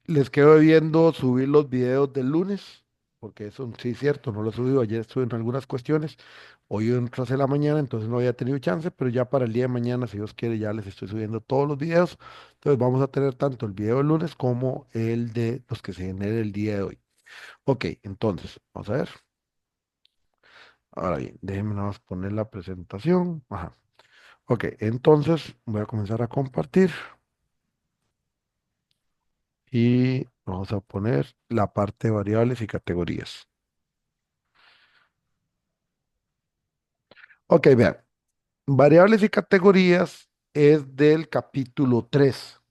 Les quedo viendo subir los videos del lunes, porque eso sí es cierto, no lo he subido. Ayer estuve en algunas cuestiones, hoy en otras de la mañana, entonces no había tenido chance, pero ya para el día de mañana, si Dios quiere, ya les estoy subiendo todos los videos. Entonces vamos a tener tanto el video del lunes como el de los que se genere el día de hoy. Ok, entonces, vamos a ver. Ahora bien, déjenme nada más poner la presentación. Ajá. Ok, entonces voy a comenzar a compartir y vamos a poner la parte de variables y categorías. Ok, vean. Variables y categorías es del capítulo 3.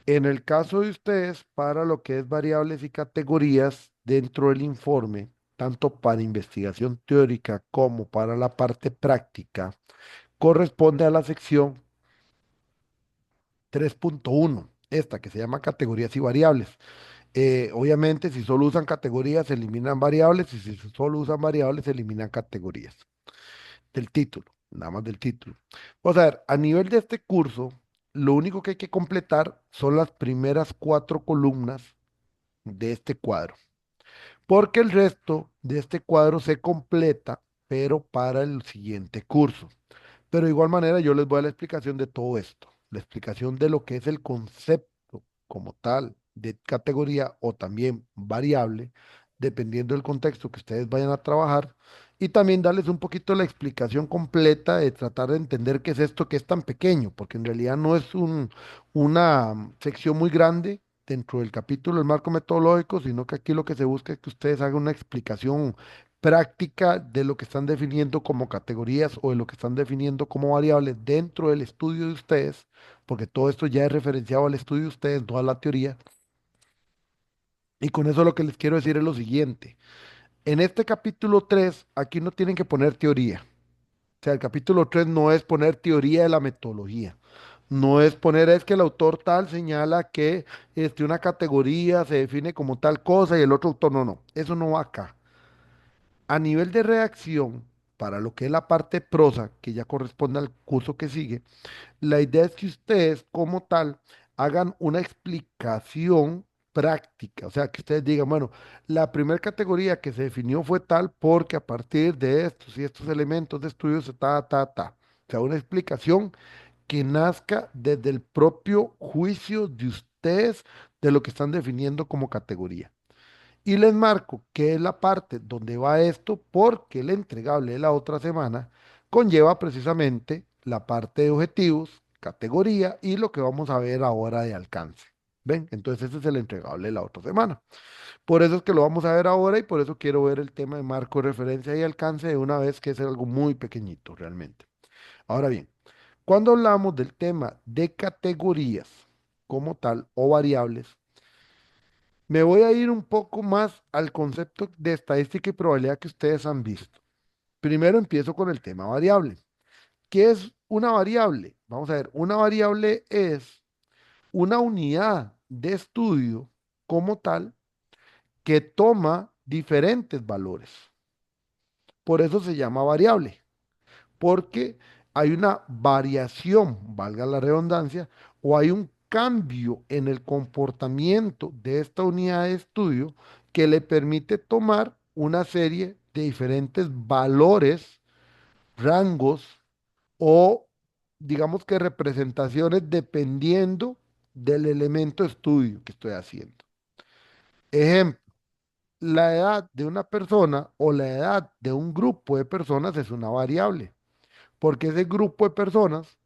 En el caso de ustedes, para lo que es variables y categorías dentro del informe, tanto para investigación teórica como para la parte práctica, corresponde a la sección 3.1, esta que se llama categorías y variables. Obviamente, si solo usan categorías, se eliminan variables, y si solo usan variables, se eliminan categorías. Del título, nada más del título. Vamos a ver, a nivel de este curso, lo único que hay que completar son las primeras cuatro columnas de este cuadro, porque el resto de este cuadro se completa, pero para el siguiente curso. Pero de igual manera yo les voy a dar la explicación de todo esto, la explicación de lo que es el concepto como tal de categoría o también variable, dependiendo del contexto que ustedes vayan a trabajar, y también darles un poquito la explicación completa de tratar de entender qué es esto que es tan pequeño, porque en realidad no es una sección muy grande dentro del capítulo del marco metodológico, sino que aquí lo que se busca es que ustedes hagan una explicación práctica de lo que están definiendo como categorías o de lo que están definiendo como variables dentro del estudio de ustedes, porque todo esto ya es referenciado al estudio de ustedes, no a la teoría. Y con eso lo que les quiero decir es lo siguiente. En este capítulo 3 aquí no tienen que poner teoría. O sea, el capítulo 3 no es poner teoría de la metodología. No es poner, es que el autor tal señala que una categoría se define como tal cosa y el otro autor no. Eso no va acá. A nivel de reacción, para lo que es la parte prosa, que ya corresponde al curso que sigue, la idea es que ustedes como tal hagan una explicación práctica, o sea, que ustedes digan, bueno, la primera categoría que se definió fue tal porque a partir de estos y estos elementos de estudio se ta. O sea, una explicación que nazca desde el propio juicio de ustedes de lo que están definiendo como categoría. Y les marco que es la parte donde va esto porque el entregable de la otra semana conlleva precisamente la parte de objetivos, categoría y lo que vamos a ver ahora de alcance. ¿Ven? Entonces ese es el entregable de la otra semana. Por eso es que lo vamos a ver ahora y por eso quiero ver el tema de marco, referencia y alcance de una vez que es algo muy pequeñito realmente. Ahora bien, cuando hablamos del tema de categorías como tal o variables, me voy a ir un poco más al concepto de estadística y probabilidad que ustedes han visto. Primero empiezo con el tema variable. ¿Qué es una variable? Vamos a ver, una variable es una unidad de estudio como tal que toma diferentes valores. Por eso se llama variable, porque hay una variación, valga la redundancia, o hay un cambio en el comportamiento de esta unidad de estudio que le permite tomar una serie de diferentes valores, rangos o digamos que representaciones dependiendo del elemento de estudio que estoy haciendo. Ejemplo, la edad de una persona o la edad de un grupo de personas es una variable, porque ese grupo de personas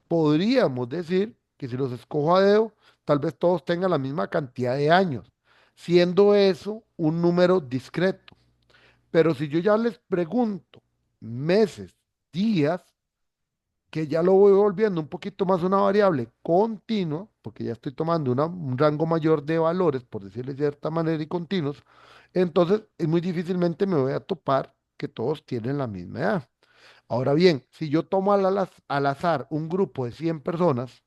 podríamos decir que si los escojo a dedo, tal vez todos tengan la misma cantidad de años, siendo eso un número discreto. Pero si yo ya les pregunto meses, días, que ya lo voy volviendo un poquito más una variable continua, porque ya estoy tomando un rango mayor de valores, por decirlo de cierta manera, y continuos, entonces es muy difícilmente me voy a topar que todos tienen la misma edad. Ahora bien, si yo tomo al azar un grupo de 100 personas,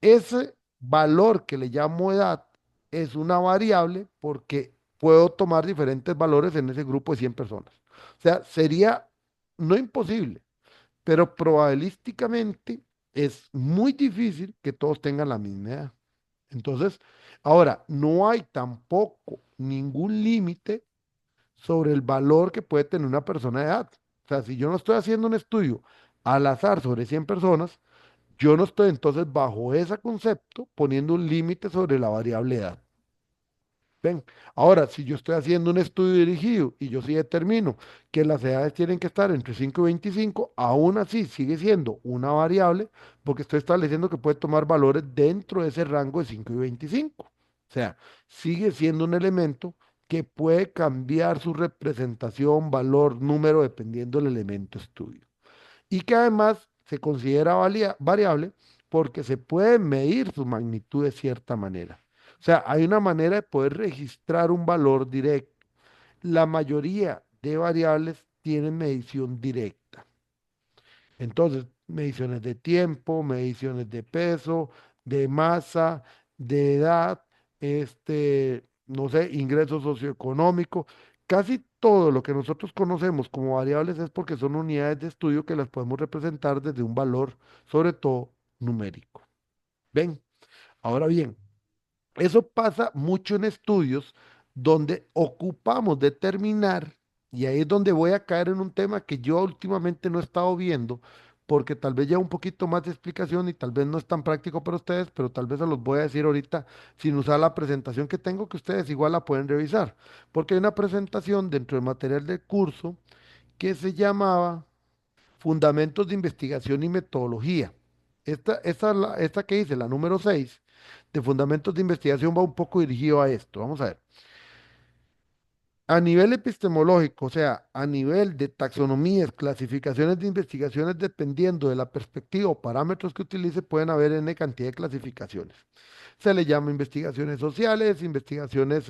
ese valor que le llamo edad es una variable porque puedo tomar diferentes valores en ese grupo de 100 personas. O sea, sería no imposible, pero probabilísticamente es muy difícil que todos tengan la misma edad. Entonces, ahora, no hay tampoco ningún límite sobre el valor que puede tener una persona de edad. O sea, si yo no estoy haciendo un estudio al azar sobre 100 personas, yo no estoy entonces bajo ese concepto poniendo un límite sobre la variable edad. ¿Ven? Ahora, si yo estoy haciendo un estudio dirigido y yo sí determino que las edades tienen que estar entre 5 y 25, aún así sigue siendo una variable porque estoy estableciendo que puede tomar valores dentro de ese rango de 5 y 25. O sea, sigue siendo un elemento que puede cambiar su representación, valor, número, dependiendo del elemento estudio y que además se considera variable porque se puede medir su magnitud de cierta manera. O sea, hay una manera de poder registrar un valor directo. La mayoría de variables tienen medición directa. Entonces, mediciones de tiempo, mediciones de peso, de masa, de edad, no sé, ingreso socioeconómico. Casi todo lo que nosotros conocemos como variables es porque son unidades de estudio que las podemos representar desde un valor, sobre todo numérico. ¿Ven? Ahora bien, eso pasa mucho en estudios donde ocupamos determinar, y ahí es donde voy a caer en un tema que yo últimamente no he estado viendo, porque tal vez ya un poquito más de explicación y tal vez no es tan práctico para ustedes, pero tal vez se los voy a decir ahorita sin usar la presentación que tengo, que ustedes igual la pueden revisar, porque hay una presentación dentro del material del curso que se llamaba Fundamentos de Investigación y Metodología. Esta que dice, la número 6 de Fundamentos de Investigación, va un poco dirigido a esto. Vamos a ver. A nivel epistemológico, o sea, a nivel de taxonomías, clasificaciones de investigaciones, dependiendo de la perspectiva o parámetros que utilice, pueden haber N cantidad de clasificaciones. Se le llama investigaciones sociales, investigaciones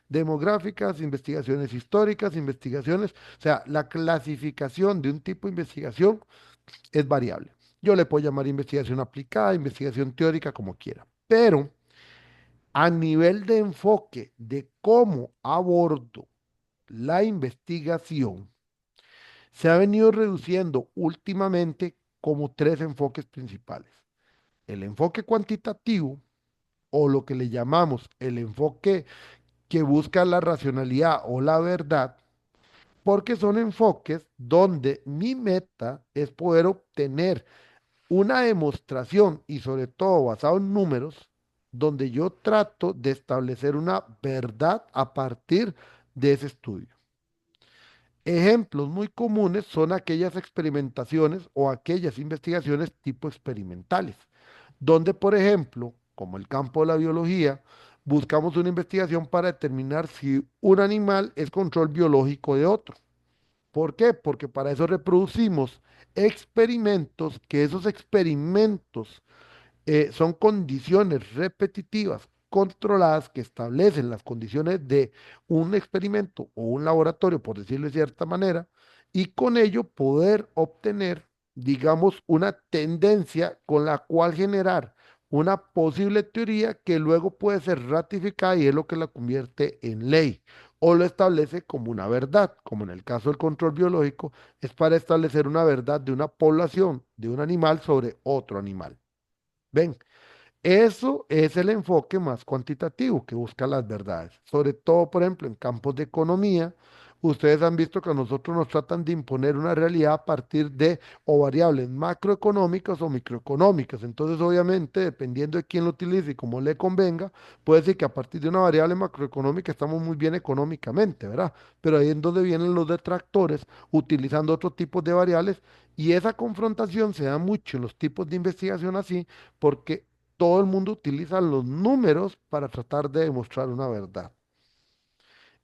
demográficas, investigaciones históricas, investigaciones, o sea, la clasificación de un tipo de investigación es variable. Yo le puedo llamar investigación aplicada, investigación teórica, como quiera. Pero a nivel de enfoque de cómo abordo la investigación, se ha venido reduciendo últimamente como tres enfoques principales. El enfoque cuantitativo, o lo que le llamamos el enfoque que busca la racionalidad o la verdad, porque son enfoques donde mi meta es poder obtener una demostración y sobre todo basado en números, donde yo trato de establecer una verdad a partir de ese estudio. Ejemplos muy comunes son aquellas experimentaciones o aquellas investigaciones tipo experimentales, donde, por ejemplo, como el campo de la biología, buscamos una investigación para determinar si un animal es control biológico de otro. ¿Por qué? Porque para eso reproducimos experimentos, que esos experimentos son condiciones repetitivas, controladas, que establecen las condiciones de un experimento o un laboratorio, por decirlo de cierta manera, y con ello poder obtener, digamos, una tendencia con la cual generar una posible teoría que luego puede ser ratificada y es lo que la convierte en ley o lo establece como una verdad, como en el caso del control biológico, es para establecer una verdad de una población de un animal sobre otro animal. ¿Ven? Eso es el enfoque más cuantitativo que busca las verdades. Sobre todo, por ejemplo, en campos de economía, ustedes han visto que a nosotros nos tratan de imponer una realidad a partir de o variables macroeconómicas o microeconómicas. Entonces, obviamente, dependiendo de quién lo utilice y cómo le convenga, puede decir que a partir de una variable macroeconómica estamos muy bien económicamente, ¿verdad? Pero ahí es donde vienen los detractores utilizando otros tipos de variables y esa confrontación se da mucho en los tipos de investigación así porque todo el mundo utiliza los números para tratar de demostrar una verdad.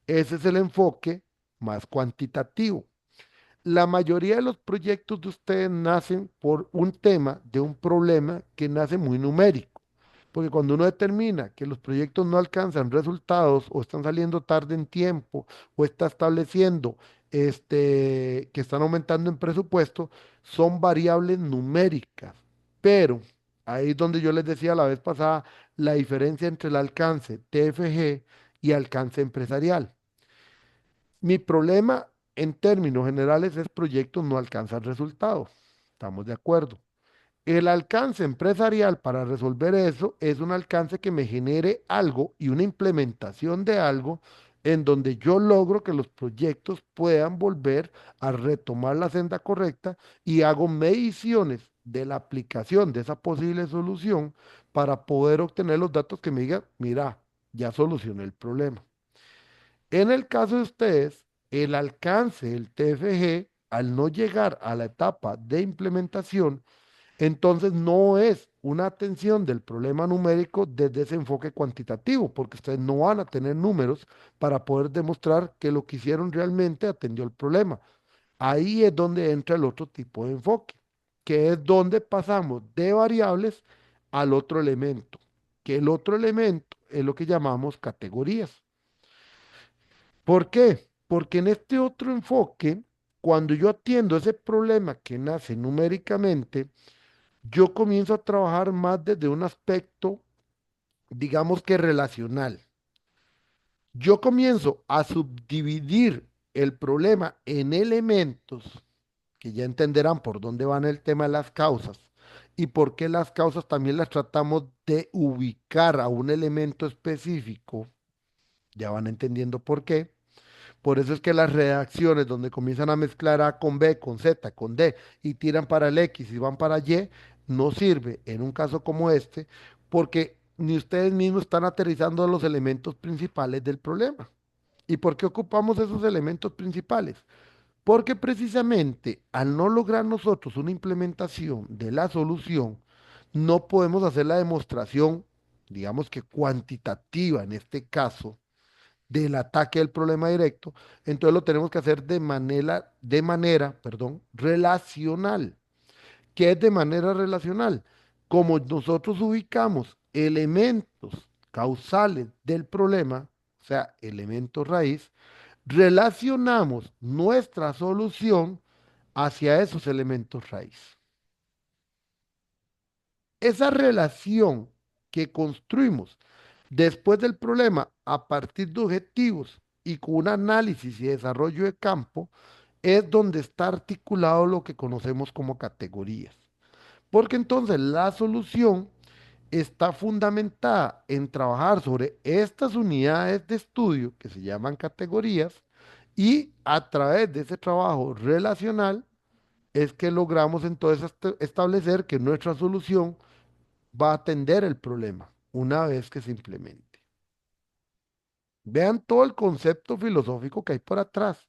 Ese es el enfoque más cuantitativo. La mayoría de los proyectos de ustedes nacen por un tema de un problema que nace muy numérico. Porque cuando uno determina que los proyectos no alcanzan resultados o están saliendo tarde en tiempo o está estableciendo que están aumentando en presupuesto, son variables numéricas. Pero ahí es donde yo les decía la vez pasada la diferencia entre el alcance TFG y alcance empresarial. Mi problema en términos generales es proyectos no alcanzan resultados. Estamos de acuerdo. El alcance empresarial para resolver eso es un alcance que me genere algo y una implementación de algo en donde yo logro que los proyectos puedan volver a retomar la senda correcta y hago mediciones de la aplicación de esa posible solución para poder obtener los datos que me digan, mira, ya solucioné el problema. En el caso de ustedes, el alcance del TFG, al no llegar a la etapa de implementación, entonces no es una atención del problema numérico desde ese enfoque cuantitativo, porque ustedes no van a tener números para poder demostrar que lo que hicieron realmente atendió el problema. Ahí es donde entra el otro tipo de enfoque, que es donde pasamos de variables al otro elemento, que el otro elemento es lo que llamamos categorías. ¿Por qué? Porque en este otro enfoque, cuando yo atiendo ese problema que nace numéricamente, yo comienzo a trabajar más desde un aspecto, digamos que relacional. Yo comienzo a subdividir el problema en elementos que ya entenderán por dónde van el tema de las causas y por qué las causas también las tratamos de ubicar a un elemento específico. Ya van entendiendo por qué. Por eso es que las redacciones donde comienzan a mezclar A con B, con Z, con D y tiran para el X y van para Y, no sirve en un caso como este porque ni ustedes mismos están aterrizando los elementos principales del problema. ¿Y por qué ocupamos esos elementos principales? Porque precisamente al no lograr nosotros una implementación de la solución, no podemos hacer la demostración, digamos que cuantitativa en este caso, del ataque del problema directo, entonces lo tenemos que hacer perdón, relacional. ¿Qué es de manera relacional? Como nosotros ubicamos elementos causales del problema, o sea, elementos raíz, relacionamos nuestra solución hacia esos elementos raíz. Esa relación que construimos después del problema a partir de objetivos y con un análisis y desarrollo de campo es donde está articulado lo que conocemos como categorías. Porque entonces la solución está fundamentada en trabajar sobre estas unidades de estudio que se llaman categorías y a través de ese trabajo relacional es que logramos entonces establecer que nuestra solución va a atender el problema una vez que se implemente. Vean todo el concepto filosófico que hay por atrás.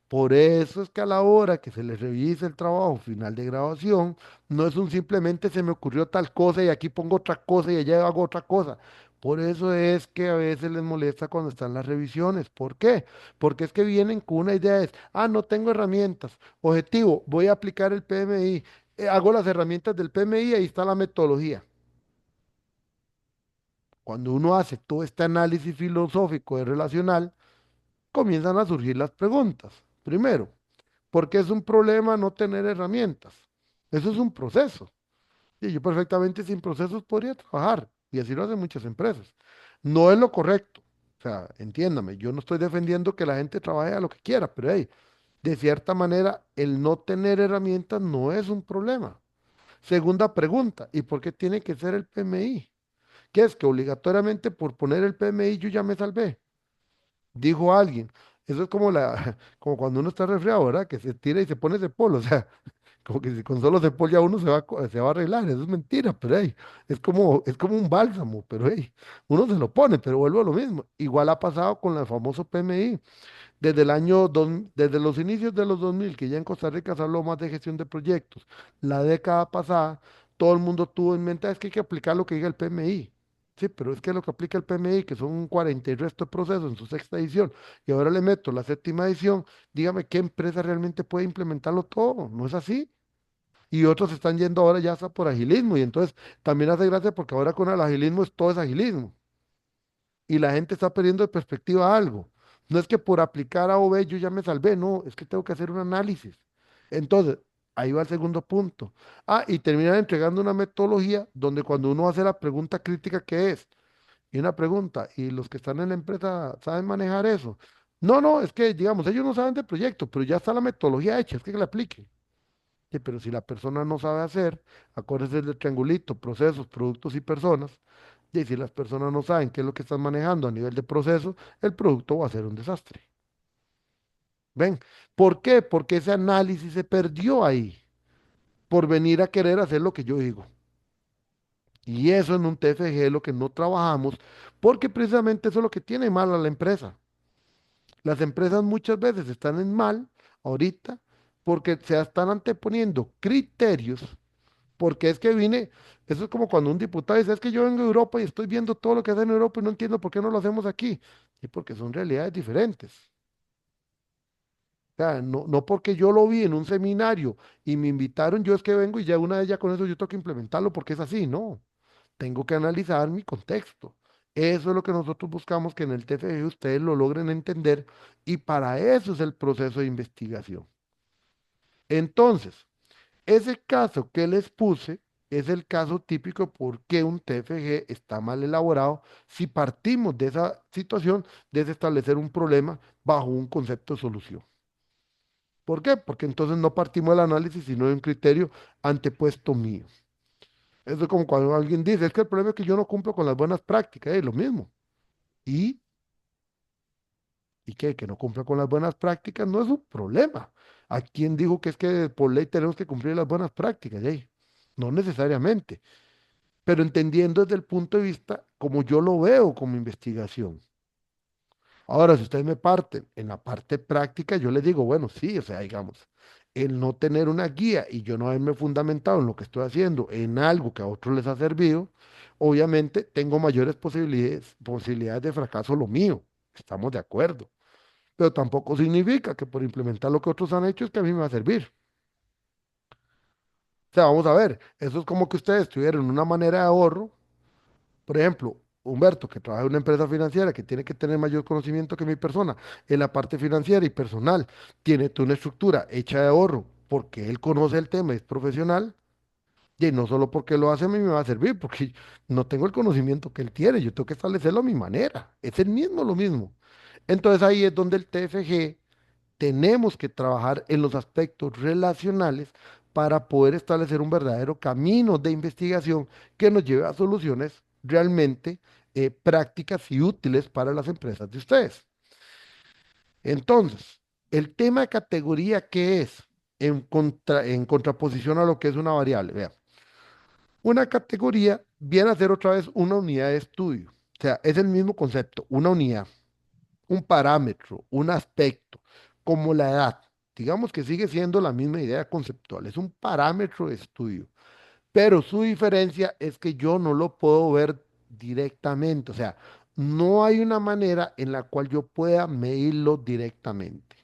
Por eso es que a la hora que se les revise el trabajo final de grabación, no es un simplemente se me ocurrió tal cosa y aquí pongo otra cosa y allá hago otra cosa. Por eso es que a veces les molesta cuando están las revisiones. ¿Por qué? Porque es que vienen con una idea es, no tengo herramientas. Objetivo, voy a aplicar el PMI. Hago las herramientas del PMI, ahí está la metodología. Cuando uno hace todo este análisis filosófico y relacional, comienzan a surgir las preguntas. Primero, ¿por qué es un problema no tener herramientas? Eso es un proceso. Y yo perfectamente sin procesos podría trabajar. Y así lo hacen muchas empresas. No es lo correcto. O sea, entiéndame, yo no estoy defendiendo que la gente trabaje a lo que quiera, pero hey, de cierta manera, el no tener herramientas no es un problema. Segunda pregunta, ¿y por qué tiene que ser el PMI? ¿Qué es que obligatoriamente por poner el PMI yo ya me salvé? Dijo alguien. Eso es como como cuando uno está resfriado, ¿verdad? Que se tira y se pone Cepol, o sea, como que si con solo Cepol ya uno se va a arreglar, eso es mentira, pero hey, es como un bálsamo, pero hey, uno se lo pone, pero vuelvo a lo mismo. Igual ha pasado con el famoso PMI. Desde los inicios de los 2000 que ya en Costa Rica se habló más de gestión de proyectos, la década pasada, todo el mundo tuvo en mente, es que hay que aplicar lo que diga el PMI. Sí, pero es que lo que aplica el PMI, que son 40 y resto de procesos en su sexta edición, y ahora le meto la séptima edición, dígame qué empresa realmente puede implementarlo todo. No es así. Y otros están yendo ahora ya hasta por agilismo, y entonces también hace gracia porque ahora con el agilismo todo es agilismo y la gente está perdiendo de perspectiva algo. No es que por aplicar A o B yo ya me salvé, no, es que tengo que hacer un análisis. Entonces, ahí va el segundo punto. Y terminan entregando una metodología donde cuando uno hace la pregunta crítica que es, y una pregunta, ¿y los que están en la empresa saben manejar eso? No, no, es que, digamos, ellos no saben del proyecto, pero ya está la metodología hecha, es que la apliquen. Sí, pero si la persona no sabe hacer, acuérdese del triangulito, procesos, productos y personas, y si las personas no saben qué es lo que están manejando a nivel de procesos, el producto va a ser un desastre. ¿Ven? ¿Por qué? Porque ese análisis se perdió ahí por venir a querer hacer lo que yo digo. Y eso en un TFG es lo que no trabajamos, porque precisamente eso es lo que tiene mal a la empresa. Las empresas muchas veces están en mal ahorita porque se están anteponiendo criterios, porque es que vine, eso es como cuando un diputado dice, es que yo vengo de Europa y estoy viendo todo lo que hacen en Europa y no entiendo por qué no lo hacemos aquí. Y porque son realidades diferentes. O sea, no porque yo lo vi en un seminario y me invitaron, yo es que vengo y ya una vez ya con eso yo tengo que implementarlo porque es así, no. Tengo que analizar mi contexto. Eso es lo que nosotros buscamos que en el TFG ustedes lo logren entender y para eso es el proceso de investigación. Entonces, ese caso que les puse es el caso típico por qué un TFG está mal elaborado si partimos de esa situación de establecer un problema bajo un concepto de solución. ¿Por qué? Porque entonces no partimos del análisis, sino de un criterio antepuesto mío. Eso es como cuando alguien dice, es que el problema es que yo no cumplo con las buenas prácticas, es lo mismo. ¿Y, ¿Y qué? Que no cumpla con las buenas prácticas no es un problema. ¿A quién dijo que es que por ley tenemos que cumplir las buenas prácticas? Ey, no necesariamente, pero entendiendo desde el punto de vista como yo lo veo como investigación. Ahora, si ustedes me parten en la parte práctica, yo les digo, bueno, sí, o sea, digamos, el no tener una guía y yo no haberme fundamentado en lo que estoy haciendo, en algo que a otros les ha servido, obviamente tengo mayores posibilidades de fracaso lo mío. Estamos de acuerdo. Pero tampoco significa que por implementar lo que otros han hecho es que a mí me va a servir. O sea, vamos a ver, eso es como que ustedes tuvieran una manera de ahorro. Por ejemplo, Humberto, que trabaja en una empresa financiera, que tiene que tener mayor conocimiento que mi persona en la parte financiera y personal, tiene toda una estructura hecha de ahorro, porque él conoce el tema, es profesional, y no solo porque lo hace a mí me va a servir, porque no tengo el conocimiento que él tiene, yo tengo que establecerlo a mi manera, es el mismo lo mismo. Entonces ahí es donde el TFG tenemos que trabajar en los aspectos relacionales para poder establecer un verdadero camino de investigación que nos lleve a soluciones realmente prácticas y útiles para las empresas de ustedes. Entonces, el tema de categoría, ¿qué es? En contraposición a lo que es una variable. Vean, una categoría viene a ser otra vez una unidad de estudio. O sea, es el mismo concepto, una unidad, un parámetro, un aspecto, como la edad. Digamos que sigue siendo la misma idea conceptual, es un parámetro de estudio, pero su diferencia es que yo no lo puedo ver directamente, o sea, no hay una manera en la cual yo pueda medirlo directamente.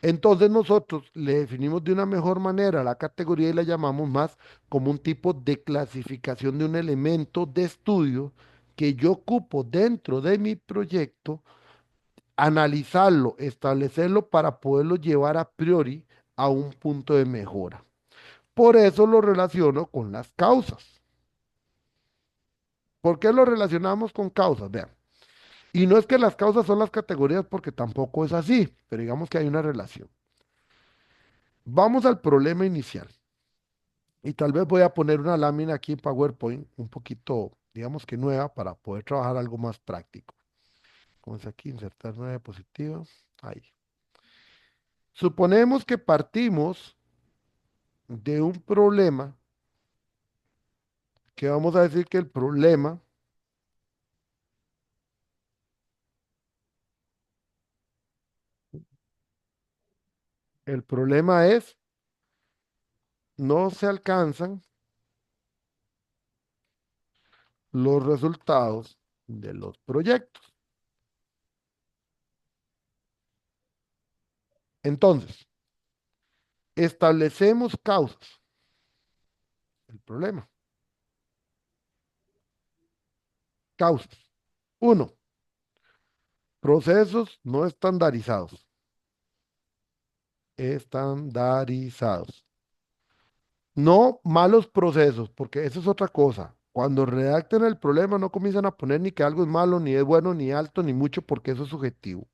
Entonces nosotros le definimos de una mejor manera la categoría y la llamamos más como un tipo de clasificación de un elemento de estudio que yo ocupo dentro de mi proyecto, analizarlo, establecerlo para poderlo llevar a priori a un punto de mejora. Por eso lo relaciono con las causas. ¿Por qué lo relacionamos con causas? Vean, y no es que las causas son las categorías porque tampoco es así, pero digamos que hay una relación. Vamos al problema inicial y tal vez voy a poner una lámina aquí en PowerPoint un poquito, digamos que nueva para poder trabajar algo más práctico. Como es aquí, insertar nueva diapositiva. Ahí. Suponemos que partimos de un problema que vamos a decir que el problema es no se alcanzan los resultados de los proyectos. Entonces, establecemos causas del problema. Causas. Uno, procesos no estandarizados. Estandarizados. No malos procesos, porque eso es otra cosa. Cuando redacten el problema no comienzan a poner ni que algo es malo, ni es bueno, ni alto, ni mucho, porque eso es subjetivo.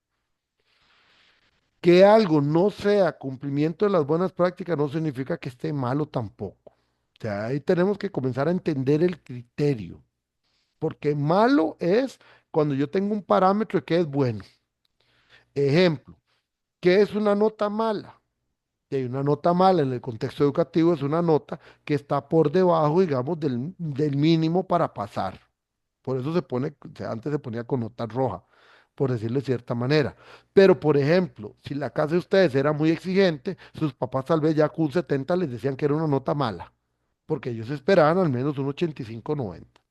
Que algo no sea cumplimiento de las buenas prácticas no significa que esté malo tampoco. O sea, ahí tenemos que comenzar a entender el criterio, porque malo es cuando yo tengo un parámetro de que es bueno. Ejemplo, ¿qué es una nota mala? Y hay una nota mala en el contexto educativo, es una nota que está por debajo, digamos, del mínimo para pasar. Por eso se pone, o sea, antes se ponía con nota roja, por decirlo de cierta manera. Pero, por ejemplo, si la casa de ustedes era muy exigente, sus papás tal vez ya con un 70 les decían que era una nota mala, porque ellos esperaban al menos un 85 90.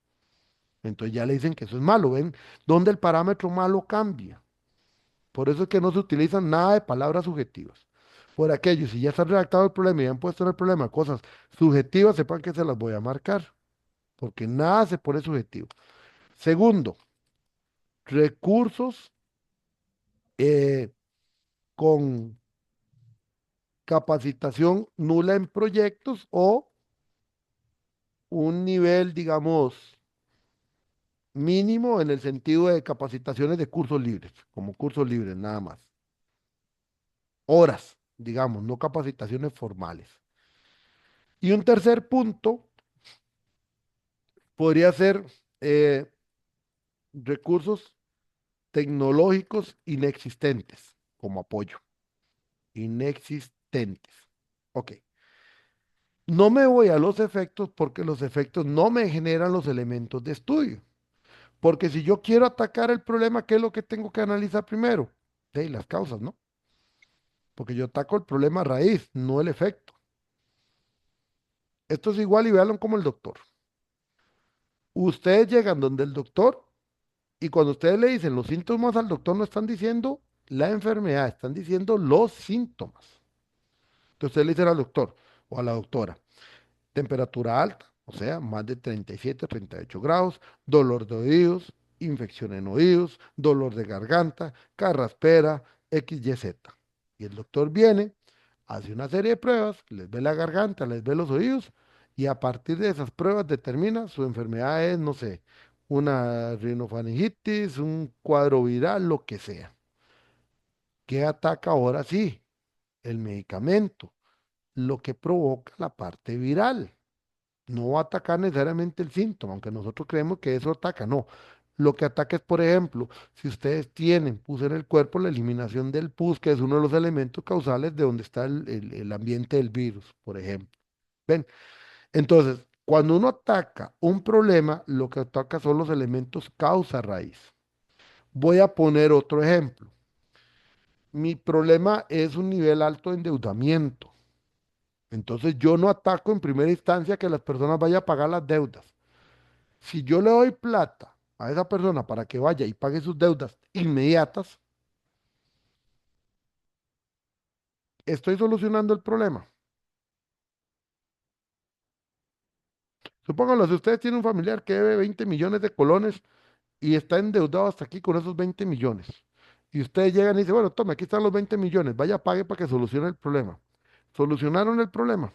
Entonces ya le dicen que eso es malo. ¿Ven? Donde el parámetro malo cambia. Por eso es que no se utilizan nada de palabras subjetivas. Por aquello, si ya está redactado el problema y han puesto en el problema cosas subjetivas, sepan que se las voy a marcar, porque nada se pone subjetivo. Segundo, recursos eh, con capacitación nula en proyectos o un nivel, digamos, mínimo en el sentido de capacitaciones de cursos libres, como cursos libres nada más. Horas, digamos, no capacitaciones formales. Y un tercer punto podría ser eh, recursos tecnológicos inexistentes como apoyo. Inexistentes. Ok. No me voy a los efectos porque los efectos no me generan los elementos de estudio. Porque si yo quiero atacar el problema, ¿qué es lo que tengo que analizar primero? Sí, las causas, ¿no? Porque yo ataco el problema raíz, no el efecto. Esto es igual y véanlo como el doctor. Ustedes llegan donde el doctor y cuando ustedes le dicen los síntomas al doctor no están diciendo la enfermedad, están diciendo los síntomas. Entonces ustedes le dicen al doctor o a la doctora, temperatura alta, o sea, más de 37, 38 grados, dolor de oídos, infección en oídos, dolor de garganta, carraspera, XYZ. Y el doctor viene, hace una serie de pruebas, les ve la garganta, les ve los oídos, y a partir de esas pruebas determina su enfermedad es, no sé, una rinofaringitis, un cuadro viral, lo que sea. ¿Qué ataca ahora sí? El medicamento, lo que provoca la parte viral. No va a atacar necesariamente el síntoma, aunque nosotros creemos que eso ataca, no. Lo que ataca es, por ejemplo, si ustedes tienen pus en el cuerpo, la eliminación del pus, que es uno de los elementos causales de donde está el ambiente del virus, por ejemplo. ¿Ven? Entonces, cuando uno ataca un problema, lo que ataca son los elementos causa-raíz. Voy a poner otro ejemplo. Mi problema es un nivel alto de endeudamiento. Entonces, yo no ataco en primera instancia que las personas vayan a pagar las deudas. Si yo le doy plata a esa persona para que vaya y pague sus deudas inmediatas, estoy solucionando el problema. Supóngalo, si ustedes tienen un familiar que debe 20 millones de colones y está endeudado hasta aquí con esos 20 millones, y ustedes llegan y dicen, bueno, tome, aquí están los 20 millones, vaya, pague para que solucione el problema. ¿Solucionaron el problema?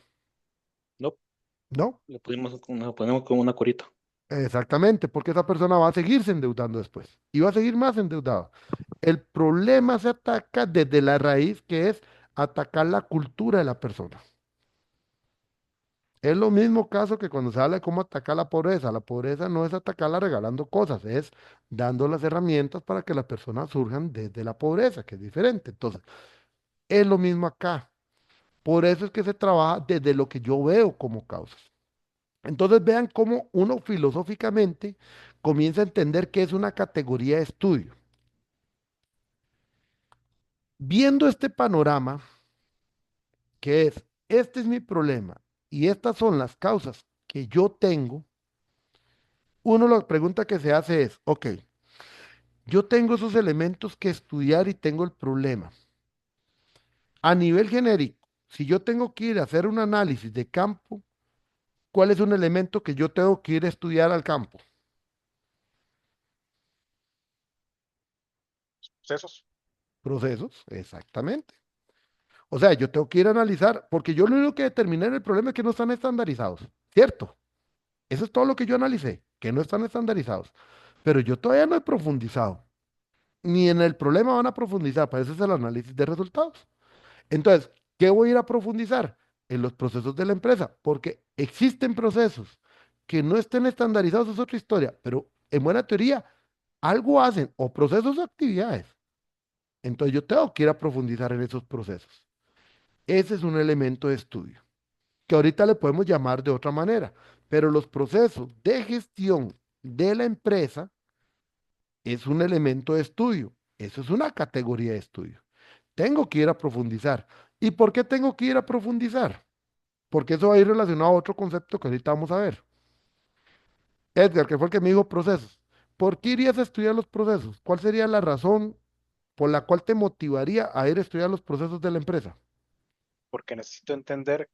No, No, lo ponemos como una curita. exactamente, porque esa persona va a seguirse endeudando después y va a seguir más endeudado. El problema se ataca desde la raíz, que es atacar la cultura de la persona. Es lo mismo caso que cuando se habla de cómo atacar la pobreza. La pobreza no es atacarla regalando cosas, es dando las herramientas para que las personas surjan desde la pobreza, que es diferente. Entonces, es lo mismo acá. Por eso es que se trabaja desde lo que yo veo como causas. Entonces, vean cómo uno filosóficamente comienza a entender que es una categoría de estudio. Viendo este panorama, que es, este es mi problema y estas son las causas que yo tengo, uno la pregunta que se hace es, ok, yo tengo esos elementos que estudiar y tengo el problema. A nivel genérico, si yo tengo que ir a hacer un análisis de campo, ¿cuál es un elemento que yo tengo que ir a estudiar al campo? Procesos. Procesos, exactamente. O sea, yo tengo que ir a analizar, porque yo lo único que determiné en el problema es que no están estandarizados, ¿cierto? Eso es todo lo que yo analicé, que no están estandarizados. Pero yo todavía no he profundizado. ni en el problema van a profundizar, para eso es el análisis de resultados. Entonces, ¿qué voy a ir a profundizar? En los procesos de la empresa, porque existen procesos que no estén estandarizados, es otra historia, pero en buena teoría algo hacen, o procesos o actividades. Entonces yo tengo que ir a profundizar en esos procesos. Ese es un elemento de estudio, que ahorita le podemos llamar de otra manera, pero los procesos de gestión de la empresa es un elemento de estudio. Eso es una categoría de estudio. Tengo que ir a profundizar. ¿Y por qué tengo que ir a profundizar? Porque eso va a ir relacionado a otro concepto que ahorita vamos a ver. Edgar, que fue el que me dijo procesos. ¿Por qué irías a estudiar los procesos? ¿Cuál sería la razón por la cual te motivaría a ir a estudiar los procesos de la empresa? Porque necesito entender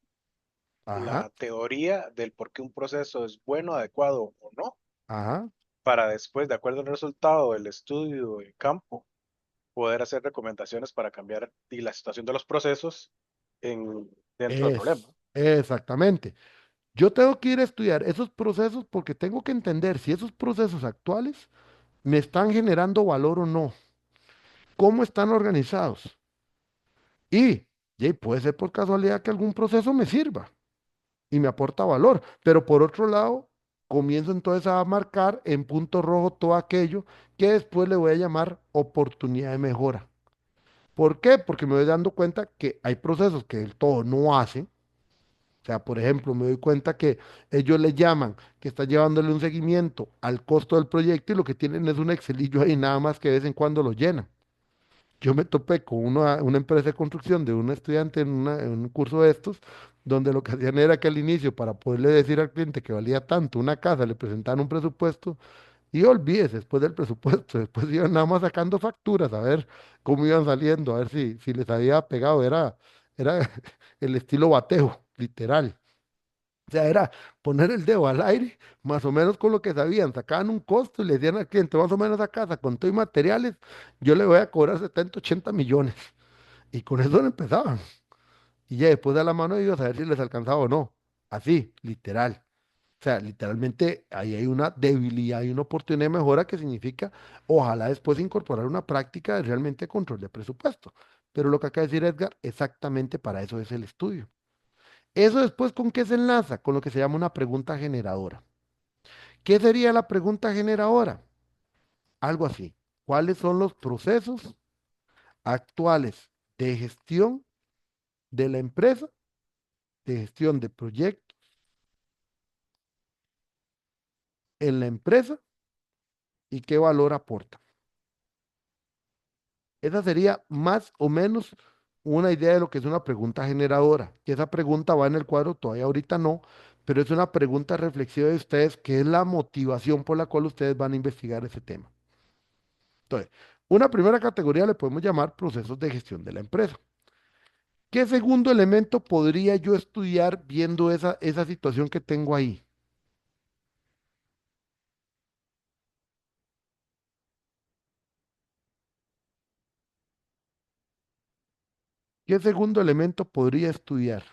Ajá, la teoría del por qué un proceso es bueno, adecuado o no, ajá, para después, de acuerdo al resultado del estudio en campo, poder hacer recomendaciones para cambiar y la situación de los procesos dentro del problema. exactamente. Yo tengo que ir a estudiar esos procesos porque tengo que entender si esos procesos actuales me están generando valor o no, cómo están organizados. Y puede ser por casualidad que algún proceso me sirva y me aporta valor, pero por otro lado, comienzo entonces a marcar en punto rojo todo aquello que después le voy a llamar oportunidad de mejora. ¿Por qué? Porque me voy dando cuenta que hay procesos que del todo no hacen. O sea, por ejemplo, me doy cuenta que ellos le llaman que están llevándole un seguimiento al costo del proyecto y lo que tienen es un Excelillo ahí nada más que de vez en cuando lo llenan. Yo me topé con una empresa de construcción de un estudiante en un curso de estos, donde lo que hacían era que al inicio, para poderle decir al cliente que valía tanto una casa, le presentaban un presupuesto y olvídese después del presupuesto, después iban nada más sacando facturas a ver cómo iban saliendo, a ver si les había pegado, era el estilo bateo, literal. O sea, era poner el dedo al aire, más o menos con lo que sabían, sacaban un costo y le decían al cliente, más o menos a casa, con todo y materiales, yo le voy a cobrar 70 80 millones. Y con eso no empezaban. Y ya después de la mano ellos a ver si les alcanzaba o no. Así, literal. O sea, literalmente ahí hay una debilidad y una oportunidad de mejora que significa, ojalá después incorporar una práctica de realmente control de presupuesto. Pero lo que acaba de decir Edgar, exactamente para eso es el estudio. Eso después, ¿con qué se enlaza? Con lo que se llama una pregunta generadora. ¿Qué sería la pregunta generadora? Algo así. ¿Cuáles son los procesos actuales de gestión de la empresa, de gestión de proyectos en la empresa y qué valor aporta? Esa sería más o menos una idea de lo que es una pregunta generadora. Que esa pregunta va en el cuadro, todavía ahorita no, pero es una pregunta reflexiva de ustedes, que es la motivación por la cual ustedes van a investigar ese tema. Entonces, una primera categoría le podemos llamar procesos de gestión de la empresa. ¿Qué segundo elemento podría yo estudiar viendo esa situación que tengo ahí? ¿Qué segundo elemento podría estudiar?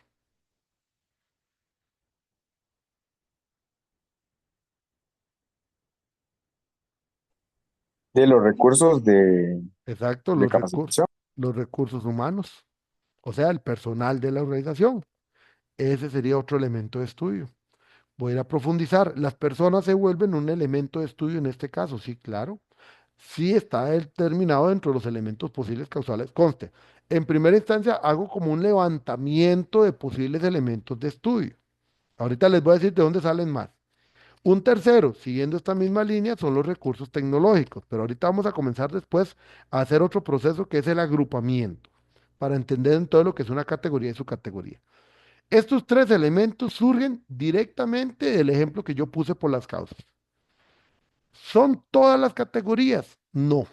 De los recursos Exacto, de capacitación. los recursos humanos, o sea, el personal de la organización. Ese sería otro elemento de estudio. Voy a ir a profundizar. Las personas se vuelven un elemento de estudio en este caso, sí, claro. Sí está determinado dentro de los elementos posibles causales. Conste, en primera instancia hago como un levantamiento de posibles elementos de estudio. Ahorita les voy a decir de dónde salen más. Un tercero, siguiendo esta misma línea, son los recursos tecnológicos, pero ahorita vamos a comenzar después a hacer otro proceso que es el agrupamiento, para entender en todo lo que es una categoría y su categoría. Estos tres elementos surgen directamente del ejemplo que yo puse por las causas. ¿Son todas las categorías? No,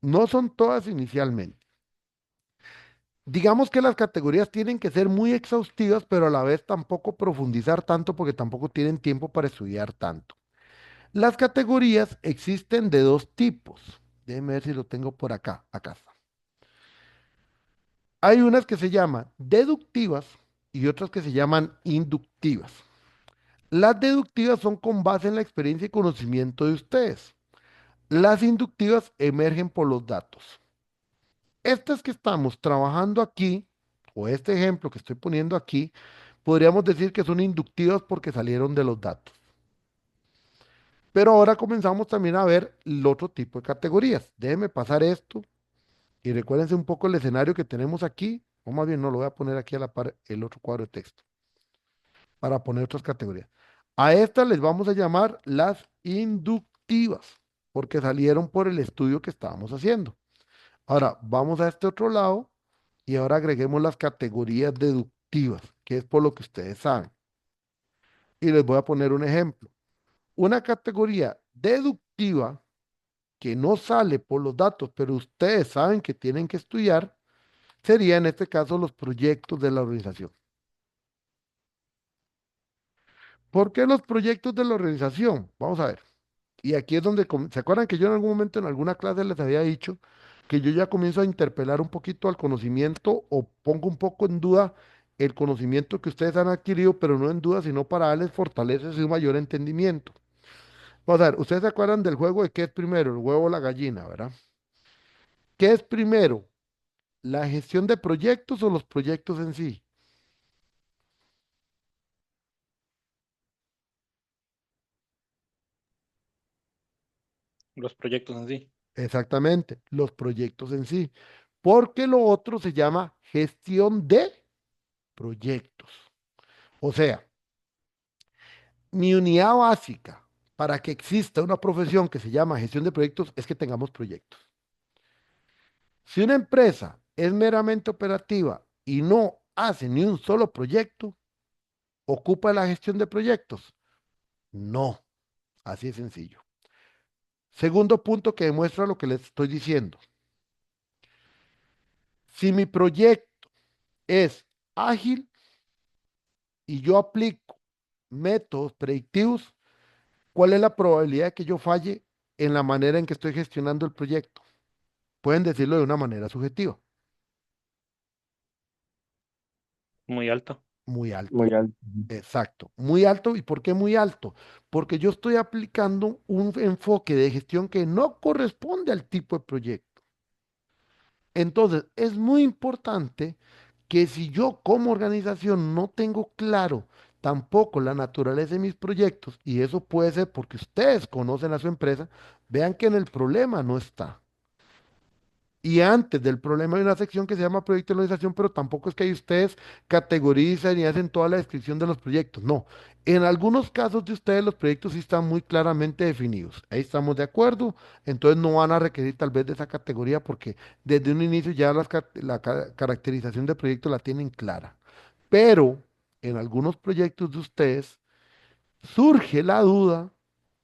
no son todas inicialmente. Digamos que las categorías tienen que ser muy exhaustivas, pero a la vez tampoco profundizar tanto porque tampoco tienen tiempo para estudiar tanto. Las categorías existen de dos tipos. Déjenme ver si lo tengo por acá. Acá está. Hay unas que se llaman deductivas y otras que se llaman inductivas. Las deductivas son con base en la experiencia y conocimiento de ustedes. Las inductivas emergen por los datos. Estas que estamos trabajando aquí, o este ejemplo que estoy poniendo aquí, podríamos decir que son inductivas porque salieron de los datos. Pero ahora comenzamos también a ver el otro tipo de categorías. Déjenme pasar esto y recuérdense un poco el escenario que tenemos aquí, o más bien no lo voy a poner aquí a la par el otro cuadro de texto para poner otras categorías. A estas les vamos a llamar las inductivas porque salieron por el estudio que estábamos haciendo. Ahora vamos a este otro lado y ahora agreguemos las categorías deductivas, que es por lo que ustedes saben. Y les voy a poner un ejemplo. Una categoría deductiva que no sale por los datos, pero ustedes saben que tienen que estudiar, sería en este caso los proyectos de la organización. ¿Por qué los proyectos de la organización? Vamos a ver. Y aquí es donde, ¿se acuerdan que yo en algún momento en alguna clase les había dicho que yo ya comienzo a interpelar un poquito al conocimiento o pongo un poco en duda el conocimiento que ustedes han adquirido, pero no en duda, sino para darles fortalezas y un mayor entendimiento? Vamos a ver, ustedes se acuerdan del juego de qué es primero, el huevo o la gallina, ¿verdad? ¿Qué es primero? ¿La gestión de proyectos o los proyectos en sí? Los proyectos en sí. Exactamente, los proyectos en sí. Porque lo otro se llama gestión de proyectos. O sea, mi unidad básica para que exista una profesión que se llama gestión de proyectos es que tengamos proyectos. Si una empresa es meramente operativa y no hace ni un solo proyecto, ¿ocupa la gestión de proyectos? No, así de sencillo. Segundo punto que demuestra lo que les estoy diciendo. Si mi proyecto es ágil y yo aplico métodos predictivos, ¿cuál es la probabilidad de que yo falle en la manera en que estoy gestionando el proyecto? Pueden decirlo de una manera subjetiva. Muy alto. Muy alto. Muy alto. Exacto. Muy alto. ¿Y por qué muy alto? Porque yo estoy aplicando un enfoque de gestión que no corresponde al tipo de proyecto. Entonces, es muy importante que si yo como organización no tengo claro tampoco la naturaleza de mis proyectos, y eso puede ser porque ustedes conocen a su empresa, vean que en el problema no está. Y antes del problema hay una sección que se llama proyecto de organización, pero tampoco es que ahí ustedes categorizan y hacen toda la descripción de los proyectos. No, en algunos casos de ustedes los proyectos sí están muy claramente definidos. Ahí estamos de acuerdo. Entonces no van a requerir tal vez de esa categoría porque desde un inicio ya caracterización de proyecto la tienen clara. Pero en algunos proyectos de ustedes surge la duda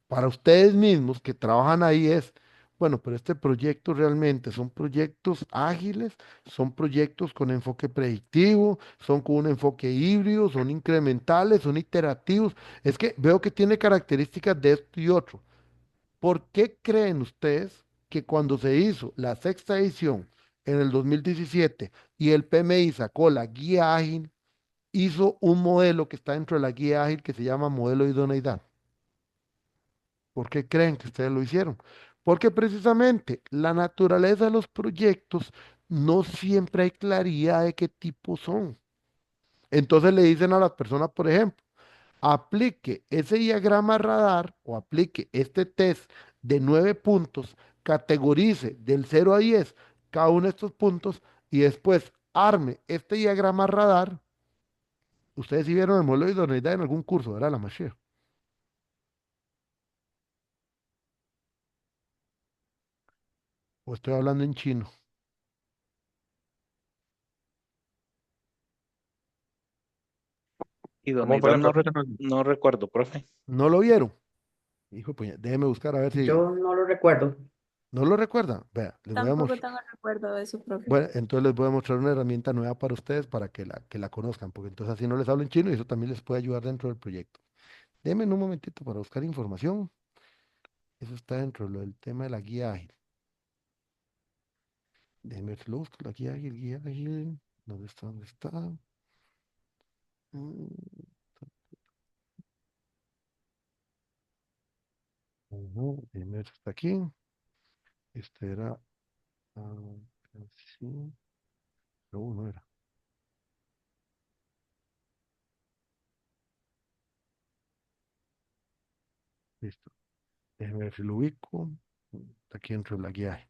para ustedes mismos que trabajan ahí es, bueno, pero este proyecto realmente son proyectos ágiles, son proyectos con enfoque predictivo, son con un enfoque híbrido, son incrementales, son iterativos. Es que veo que tiene características de esto y otro. ¿Por qué creen ustedes que cuando se hizo la sexta edición en el 2017 y el PMI sacó la guía ágil, hizo un modelo que está dentro de la guía ágil que se llama modelo de idoneidad? ¿Por qué creen que ustedes lo hicieron? Porque precisamente la naturaleza de los proyectos no siempre hay claridad de qué tipo son. Entonces le dicen a las personas, por ejemplo, aplique ese diagrama radar o aplique este test de 9 puntos, categorice del 0 a 10 cada uno de estos puntos y después arme este diagrama radar. Ustedes sí vieron el modelo de idoneidad en algún curso, ¿verdad? La magia. O estoy hablando en chino. ¿Cómo fue Idoneidad la no, pregunta? no recuerdo, profe. ¿No lo vieron? Hijo, pues déjeme buscar a ver si Yo no lo recuerdo. no lo recuerdan. Vea, les voy a Tampoco mostrar. tengo recuerdo de eso, profe. Bueno, entonces les voy a mostrar una herramienta nueva para ustedes para que la conozcan, porque entonces así no les hablo en chino y eso también les puede ayudar dentro del proyecto. Denme un momentito para buscar información. Eso está dentro de lo del tema de la guía ágil. Déjenme ver si lo busco, la guía ágil, guía ágil. ¿Dónde está? ¿Dónde está? Mm, ujú, déjenme ver si está aquí. Este era, ah, sí, pero uno era. Listo. Déjeme ver si lo ubico. Está aquí dentro de la guía.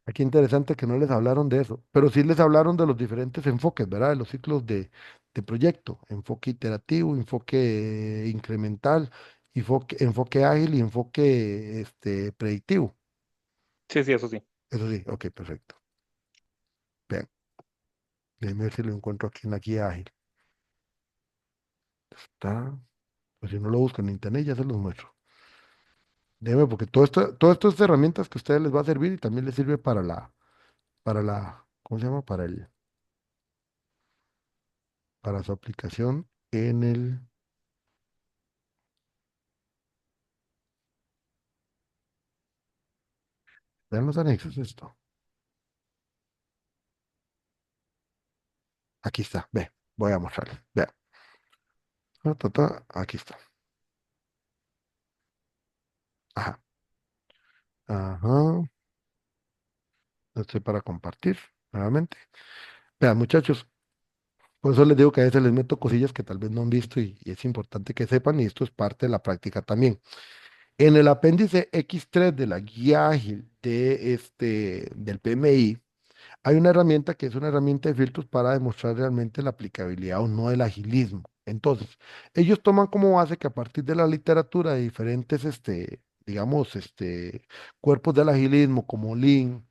Aquí interesante que no les hablaron de eso, pero sí les hablaron de los diferentes enfoques, ¿verdad? De los ciclos de proyecto, enfoque iterativo, enfoque incremental, enfoque ágil y enfoque predictivo. Sí, sí, eso sí. Eso sí, ok, perfecto. Vean, déjenme ver si lo encuentro aquí en la guía ágil. Está, pues si no lo buscan en internet ya se los muestro. Déjenme porque todo esto es herramientas que a ustedes les va a servir y también les sirve ¿cómo se llama? Para su aplicación en vean los anexos esto. Aquí está, ve, voy a mostrarles. Vean. Aquí está. Ajá. Ajá. Estoy para compartir nuevamente. Vean, muchachos, por eso les digo que a veces les meto cosillas que tal vez no han visto y es importante que sepan y esto es parte de la práctica también. En el apéndice X3 de la guía ágil del PMI, hay una herramienta que es una herramienta de filtros para demostrar realmente la aplicabilidad o no del agilismo. Entonces, ellos toman como base que a partir de la literatura de diferentes, digamos, cuerpos del agilismo como Lean,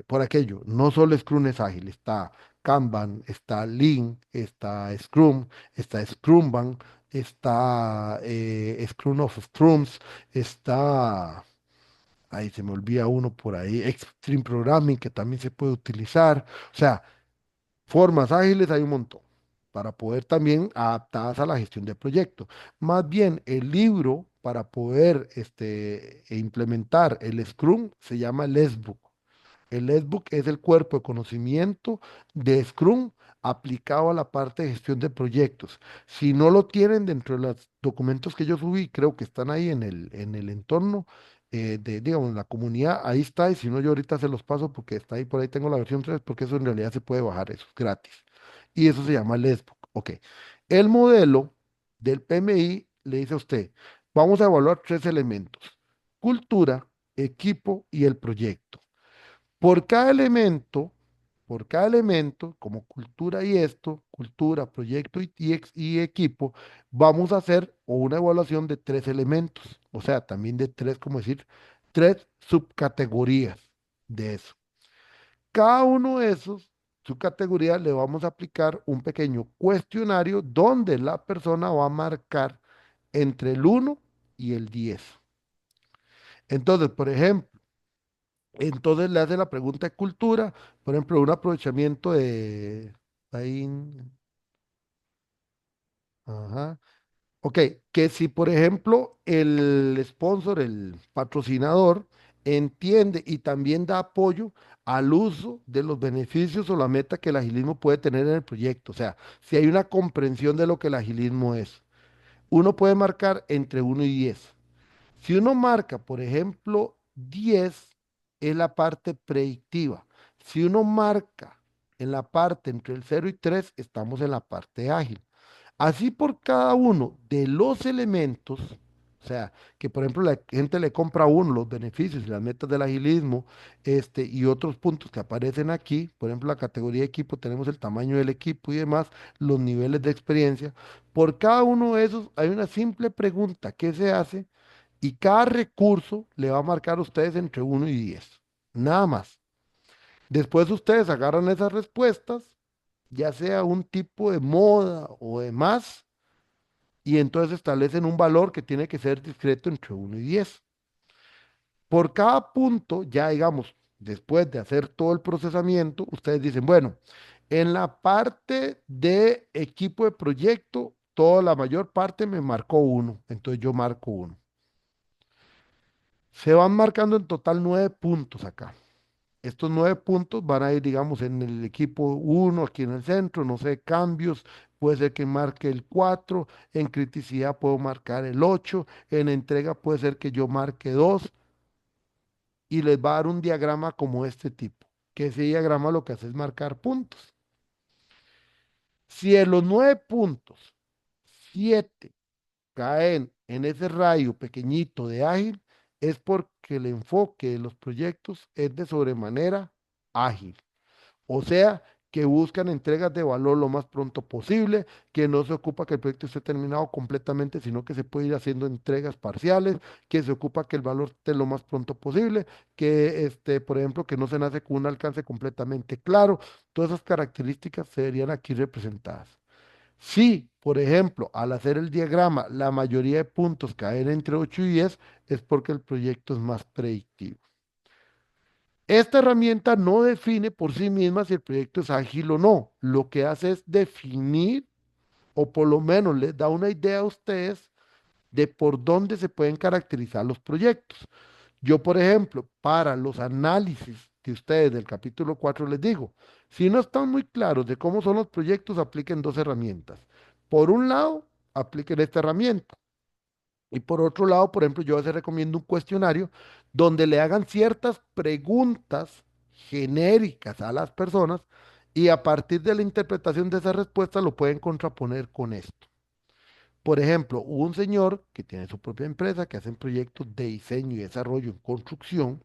por aquello, no solo Scrum es ágil, está Kanban, está Lean, está Scrum, está Scrumban, está Scrum of Scrums, está ahí se me olvida uno por ahí, Extreme Programming, que también se puede utilizar. O sea, formas ágiles hay un montón para poder también adaptadas a la gestión de proyectos. Más bien, el libro para poder implementar el Scrum se llama el Book. El Book es el cuerpo de conocimiento de Scrum aplicado a la parte de gestión de proyectos. Si no lo tienen dentro de los documentos que yo subí, creo que están ahí en el entorno digamos, en la comunidad, ahí está, y si no, yo ahorita se los paso porque está ahí, por ahí tengo la versión 3 porque eso en realidad se puede bajar, eso es gratis. Y eso se llama el Book. Ok. El modelo del PMI le dice a usted, vamos a evaluar tres elementos: cultura, equipo y el proyecto. Por cada elemento, por cada elemento, como cultura y esto, cultura, proyecto y equipo, vamos a hacer una evaluación de tres elementos, o sea, también de tres, como decir, tres subcategorías de eso. Cada uno de esos subcategorías le vamos a aplicar un pequeño cuestionario donde la persona va a marcar entre el 1 y el 10. Entonces, por ejemplo, entonces le hace la pregunta de cultura, por ejemplo, un aprovechamiento de... ahí, ajá. Ok, que si por ejemplo el sponsor, el patrocinador, entiende y también da apoyo al uso de los beneficios o la meta que el agilismo puede tener en el proyecto. O sea, si hay una comprensión de lo que el agilismo es. Uno puede marcar entre 1 y 10. Si uno marca, por ejemplo, 10 es la parte predictiva. Si uno marca en la parte entre el 0 y 3, estamos en la parte ágil. Así por cada uno de los elementos, o sea, que por ejemplo la gente le compra a uno los beneficios y las metas del agilismo, y otros puntos que aparecen aquí, por ejemplo, la categoría de equipo, tenemos el tamaño del equipo y demás, los niveles de experiencia. Por cada uno de esos hay una simple pregunta que se hace y cada recurso le va a marcar a ustedes entre 1 y 10. Nada más. Después ustedes agarran esas respuestas, ya sea un tipo de moda o demás, y entonces establecen un valor que tiene que ser discreto entre 1 y 10. Por cada punto, ya digamos, después de hacer todo el procesamiento, ustedes dicen, bueno, en la parte de equipo de proyecto, toda la mayor parte me marcó 1, entonces yo marco 1. Se van marcando en total 9 puntos acá. Estos 9 puntos van a ir, digamos, en el equipo uno, aquí en el centro, no sé, cambios, puede ser que marque el 4, en criticidad puedo marcar el 8, en entrega puede ser que yo marque 2 y les va a dar un diagrama como este tipo, que ese diagrama lo que hace es marcar puntos. Si en los 9 puntos, 7 caen en ese rayo pequeñito de ágil, es porque el enfoque de los proyectos es de sobremanera ágil. O sea, que buscan entregas de valor lo más pronto posible, que no se ocupa que el proyecto esté terminado completamente, sino que se puede ir haciendo entregas parciales, que se ocupa que el valor esté lo más pronto posible, que por ejemplo, que no se nace con un alcance completamente claro. Todas esas características se verían aquí representadas. Si, por ejemplo, al hacer el diagrama, la mayoría de puntos caen entre 8 y 10, es porque el proyecto es más predictivo. Esta herramienta no define por sí misma si el proyecto es ágil o no. Lo que hace es definir, o por lo menos les da una idea a ustedes de por dónde se pueden caracterizar los proyectos. Yo, por ejemplo, para los análisis de ustedes del capítulo 4 les digo, si no están muy claros de cómo son los proyectos, apliquen dos herramientas. Por un lado, apliquen esta herramienta. Y por otro lado, por ejemplo, yo a veces recomiendo un cuestionario donde le hagan ciertas preguntas genéricas a las personas y a partir de la interpretación de esa respuesta lo pueden contraponer con esto. Por ejemplo, hubo un señor que tiene su propia empresa que hace proyectos de diseño y desarrollo en construcción.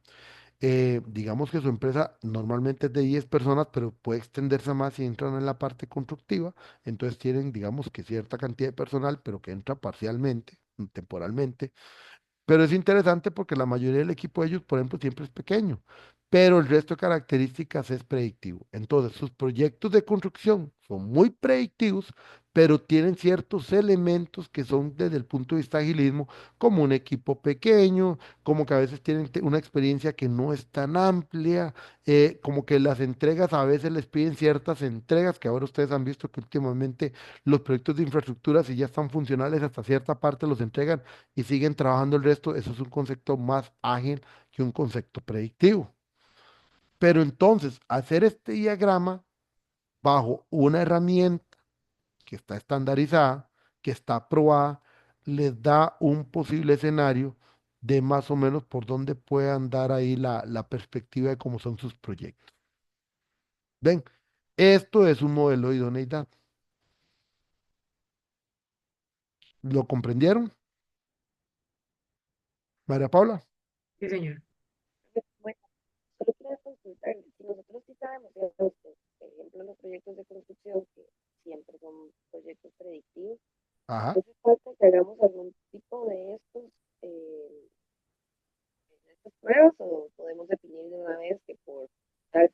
Digamos que su empresa normalmente es de 10 personas, pero puede extenderse más si entran en la parte constructiva. Entonces tienen, digamos que cierta cantidad de personal, pero que entra parcialmente, temporalmente. Pero es interesante porque la mayoría del equipo de ellos, por ejemplo, siempre es pequeño, pero el resto de características es predictivo. Entonces, sus proyectos de construcción son muy predictivos, pero tienen ciertos elementos que son desde el punto de vista de agilismo, como un equipo pequeño, como que a veces tienen una experiencia que no es tan amplia, como que las entregas a veces les piden ciertas entregas, que ahora ustedes han visto que últimamente los proyectos de infraestructura, si ya están funcionales hasta cierta parte, los entregan y siguen trabajando el resto. Eso es un concepto más ágil que un concepto predictivo. Pero entonces, hacer este diagrama bajo una herramienta que está estandarizada, que está aprobada, les da un posible escenario de más o menos por dónde puede andar ahí la perspectiva de cómo son sus proyectos. ¿Ven? Esto es un modelo de idoneidad. ¿Lo comprendieron, María Paula? Sí, señor. Bueno, solo quería consultar, si nosotros sí sabemos, digamos, que, por ejemplo, los proyectos de construcción, que siempre son proyectos predictivos, Ajá. ¿hace falta que hagamos algún tipo eh, de estas pruebas o podemos definir de una vez que por tal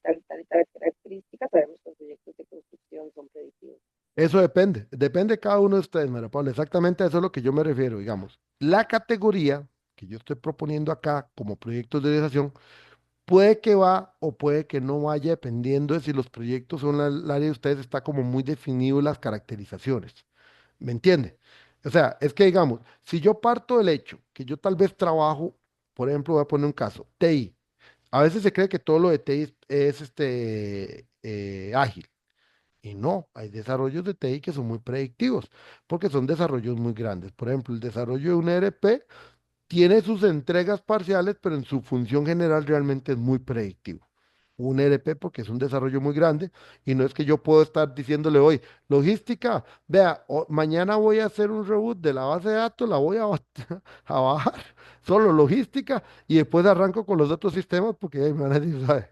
característica sabemos que los proyectos de construcción son predictivos? Eso depende de cada uno de ustedes, María Paula. Exactamente a eso es lo que yo me refiero, digamos. La categoría que yo estoy proponiendo acá como proyectos de realización puede que va o puede que no vaya, dependiendo de si los proyectos son el área de ustedes, está como muy definido las caracterizaciones. ¿Me entiende? O sea, es que digamos, si yo parto del hecho que yo tal vez trabajo, por ejemplo, voy a poner un caso, TI. A veces se cree que todo lo de TI es ágil. Y no, hay desarrollos de TI que son muy predictivos, porque son desarrollos muy grandes. Por ejemplo, el desarrollo de un ERP tiene sus entregas parciales, pero en su función general realmente es muy predictivo. Un ERP porque es un desarrollo muy grande y no es que yo puedo estar diciéndole hoy, logística, vea, mañana voy a hacer un reboot de la base de datos, la voy a, a bajar, solo logística y después arranco con los otros sistemas porque me van a decir, ¿sabe?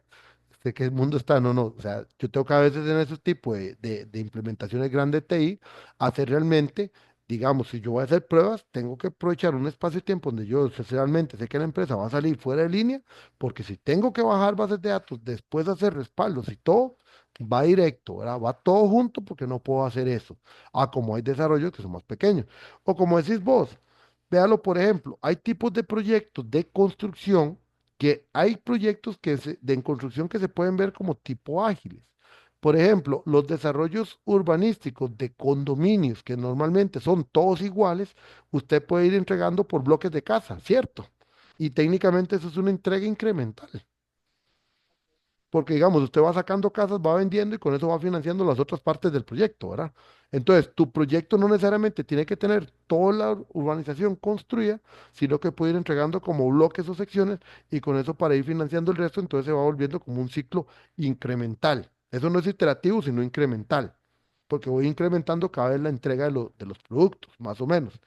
¿De qué mundo está? No, no. O sea, yo tengo que a veces en esos tipos de implementaciones grandes de TI, hacer realmente, digamos, si yo voy a hacer pruebas, tengo que aprovechar un espacio de tiempo donde yo realmente sé que la empresa va a salir fuera de línea, porque si tengo que bajar bases de datos, después de hacer respaldos y todo, va directo, ¿verdad? Va todo junto porque no puedo hacer eso. Ah, como hay desarrollos que son más pequeños. O como decís vos, véalo, por ejemplo, hay tipos de proyectos de construcción que hay proyectos en construcción que se pueden ver como tipo ágiles. Por ejemplo, los desarrollos urbanísticos de condominios, que normalmente son todos iguales, usted puede ir entregando por bloques de casa, ¿cierto? Y técnicamente eso es una entrega incremental. porque digamos, usted va sacando casas, va vendiendo y con eso va financiando las otras partes del proyecto, ¿verdad? Entonces, tu proyecto no necesariamente tiene que tener toda la urbanización construida, sino que puede ir entregando como bloques o secciones y con eso para ir financiando el resto, entonces se va volviendo como un ciclo incremental. Eso no es iterativo, sino incremental, porque voy incrementando cada vez la entrega de los productos, más o menos.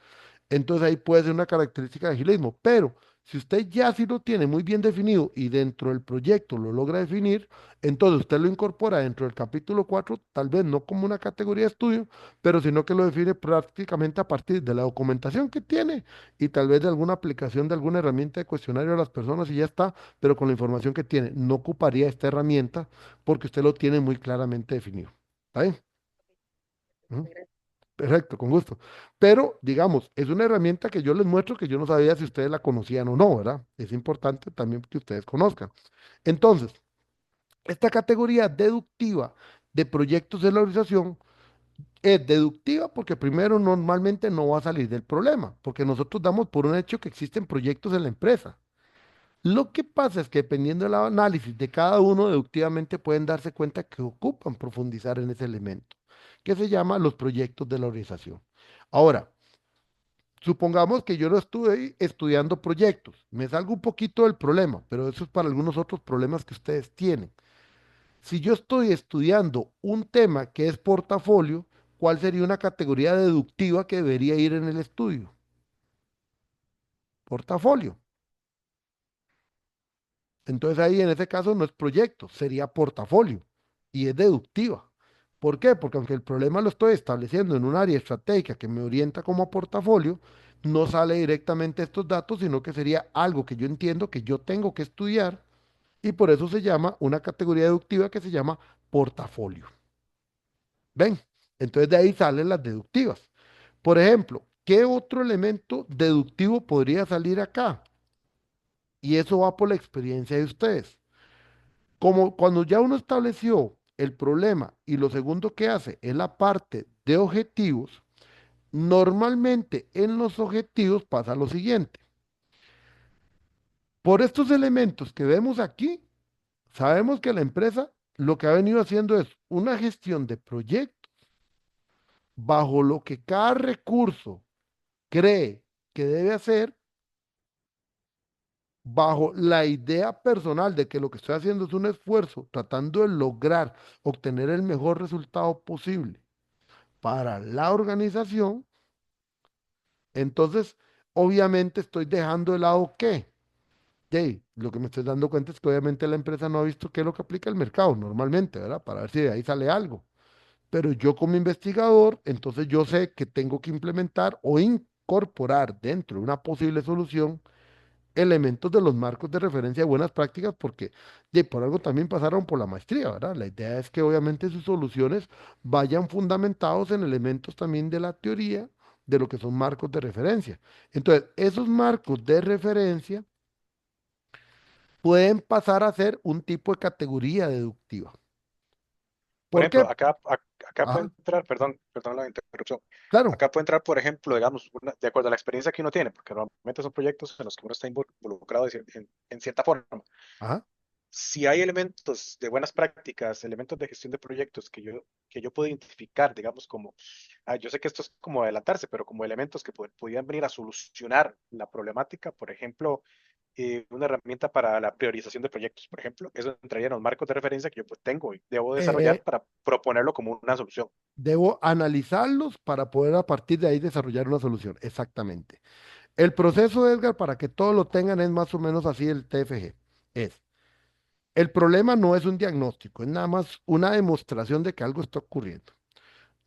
Entonces ahí puede ser una característica de agilismo, pero si usted ya sí lo tiene muy bien definido y dentro del proyecto lo logra definir, entonces usted lo incorpora dentro del capítulo 4, tal vez no como una categoría de estudio, pero sino que lo define prácticamente a partir de la documentación que tiene y tal vez de alguna aplicación de alguna herramienta de cuestionario a las personas y ya está, pero con la información que tiene. No ocuparía esta herramienta porque usted lo tiene muy claramente definido. ¿Está bien? Ujú. Gracias. Perfecto, con gusto. Pero, digamos, es una herramienta que yo les muestro que yo no sabía si ustedes la conocían o no, ¿verdad? Es importante también que ustedes conozcan. Entonces, esta categoría deductiva de proyectos de la organización es deductiva porque primero normalmente no va a salir del problema, porque nosotros damos por un hecho que existen proyectos en la empresa. Lo que pasa es que dependiendo del análisis de cada uno, deductivamente pueden darse cuenta que ocupan profundizar en ese elemento, que se llama los proyectos de la organización. Ahora, supongamos que yo no estuve estudiando proyectos, me salgo un poquito del problema, pero eso es para algunos otros problemas que ustedes tienen. Si yo estoy estudiando un tema que es portafolio, ¿cuál sería una categoría deductiva que debería ir en el estudio? Portafolio. Entonces ahí en ese caso no es proyecto, sería portafolio y es deductiva. ¿Por qué? Porque aunque el problema lo estoy estableciendo en un área estratégica que me orienta como portafolio, no sale directamente estos datos, sino que sería algo que yo entiendo que yo tengo que estudiar y por eso se llama una categoría deductiva que se llama portafolio. ¿Ven? Entonces de ahí salen las deductivas. Por ejemplo, ¿qué otro elemento deductivo podría salir acá? Y eso va por la experiencia de ustedes. Como cuando ya uno estableció el problema y lo segundo que hace es la parte de objetivos, normalmente en los objetivos pasa lo siguiente. Por estos elementos que vemos aquí, sabemos que la empresa lo que ha venido haciendo es una gestión de proyectos bajo lo que cada recurso cree que debe hacer, bajo la idea personal de que lo que estoy haciendo es un esfuerzo tratando de lograr obtener el mejor resultado posible para la organización, entonces obviamente estoy dejando de lado qué. Lo que me estoy dando cuenta es que obviamente la empresa no ha visto qué es lo que aplica el mercado normalmente, ¿verdad? Para ver si de ahí sale algo. Pero yo como investigador, entonces yo sé que tengo que implementar o incorporar dentro de una posible solución elementos de los marcos de referencia de buenas prácticas, porque por algo también pasaron por la maestría, ¿verdad? La idea es que obviamente sus soluciones vayan fundamentados en elementos también de la teoría de lo que son marcos de referencia. Entonces, esos marcos de referencia pueden pasar a ser un tipo de categoría deductiva. Por ¿Por qué? ejemplo, acá puede Ajá, entrar, perdón la interrupción. claro. Acá puede entrar, por ejemplo, digamos, de acuerdo a la experiencia que uno tiene, porque normalmente son proyectos en los que uno está involucrado en cierta forma. Ajá. Si hay elementos de buenas prácticas, elementos de gestión de proyectos que yo puedo identificar, digamos, como, yo sé que esto es como adelantarse, pero como elementos que podrían venir a solucionar la problemática, por ejemplo, una herramienta para la priorización de proyectos, por ejemplo, eso entraría en los marcos de referencia que yo pues tengo y debo desarrollar Eh, para proponerlo como una solución. Debo analizarlos para poder a partir de ahí desarrollar una solución. Exactamente. El proceso, Edgar, para que todos lo tengan, es más o menos así el TFG. Es, el problema no es un diagnóstico, es nada más una demostración de que algo está ocurriendo.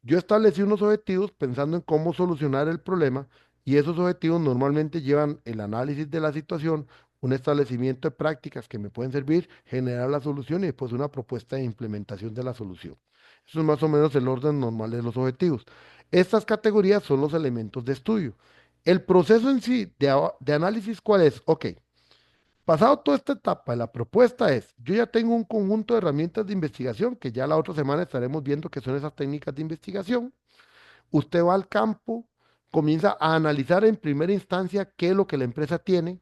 Yo establecí unos objetivos pensando en cómo solucionar el problema y esos objetivos normalmente llevan el análisis de la situación, un establecimiento de prácticas que me pueden servir, generar la solución y después una propuesta de implementación de la solución. Eso es más o menos el orden normal de los objetivos. Estas categorías son los elementos de estudio. El proceso en sí de análisis, ¿cuál es? Ok, pasado toda esta etapa, la propuesta es, yo ya tengo un conjunto de herramientas de investigación que ya la otra semana estaremos viendo qué son esas técnicas de investigación. Usted va al campo, comienza a analizar en primera instancia qué es lo que la empresa tiene,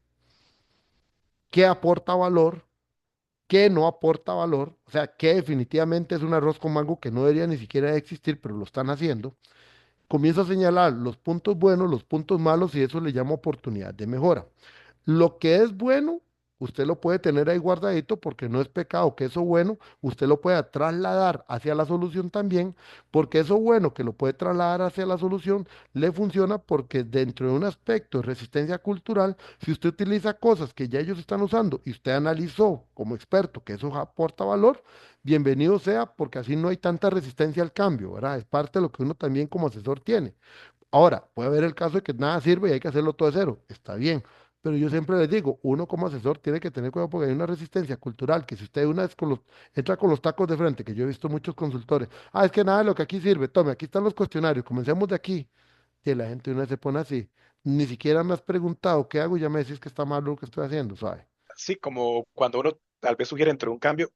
qué aporta valor, que no aporta valor, o sea, que definitivamente es un arroz con mango que no debería ni siquiera existir, pero lo están haciendo. Comienzo a señalar los puntos buenos, los puntos malos y eso le llamo oportunidad de mejora. Lo que es bueno, usted lo puede tener ahí guardadito porque no es pecado que eso bueno, usted lo pueda trasladar hacia la solución también, porque eso bueno que lo puede trasladar hacia la solución le funciona porque dentro de un aspecto de resistencia cultural, si usted utiliza cosas que ya ellos están usando y usted analizó como experto que eso aporta valor, bienvenido sea porque así no hay tanta resistencia al cambio, ¿verdad? Es parte de lo que uno también como asesor tiene. Ahora, puede haber el caso de que nada sirve y hay que hacerlo todo de cero. Está bien. Pero yo siempre les digo, uno como asesor tiene que tener cuidado porque hay una resistencia cultural que si usted una vez entra con los tacos de frente, que yo he visto muchos consultores, es que nada de lo que aquí sirve, tome, aquí están los cuestionarios, comencemos de aquí. Y la gente una vez se pone así. Ni siquiera me has preguntado qué hago y ya me decís que está mal lo que estoy haciendo, ¿sabe? Sí, como cuando uno tal vez sugiere entre un cambio,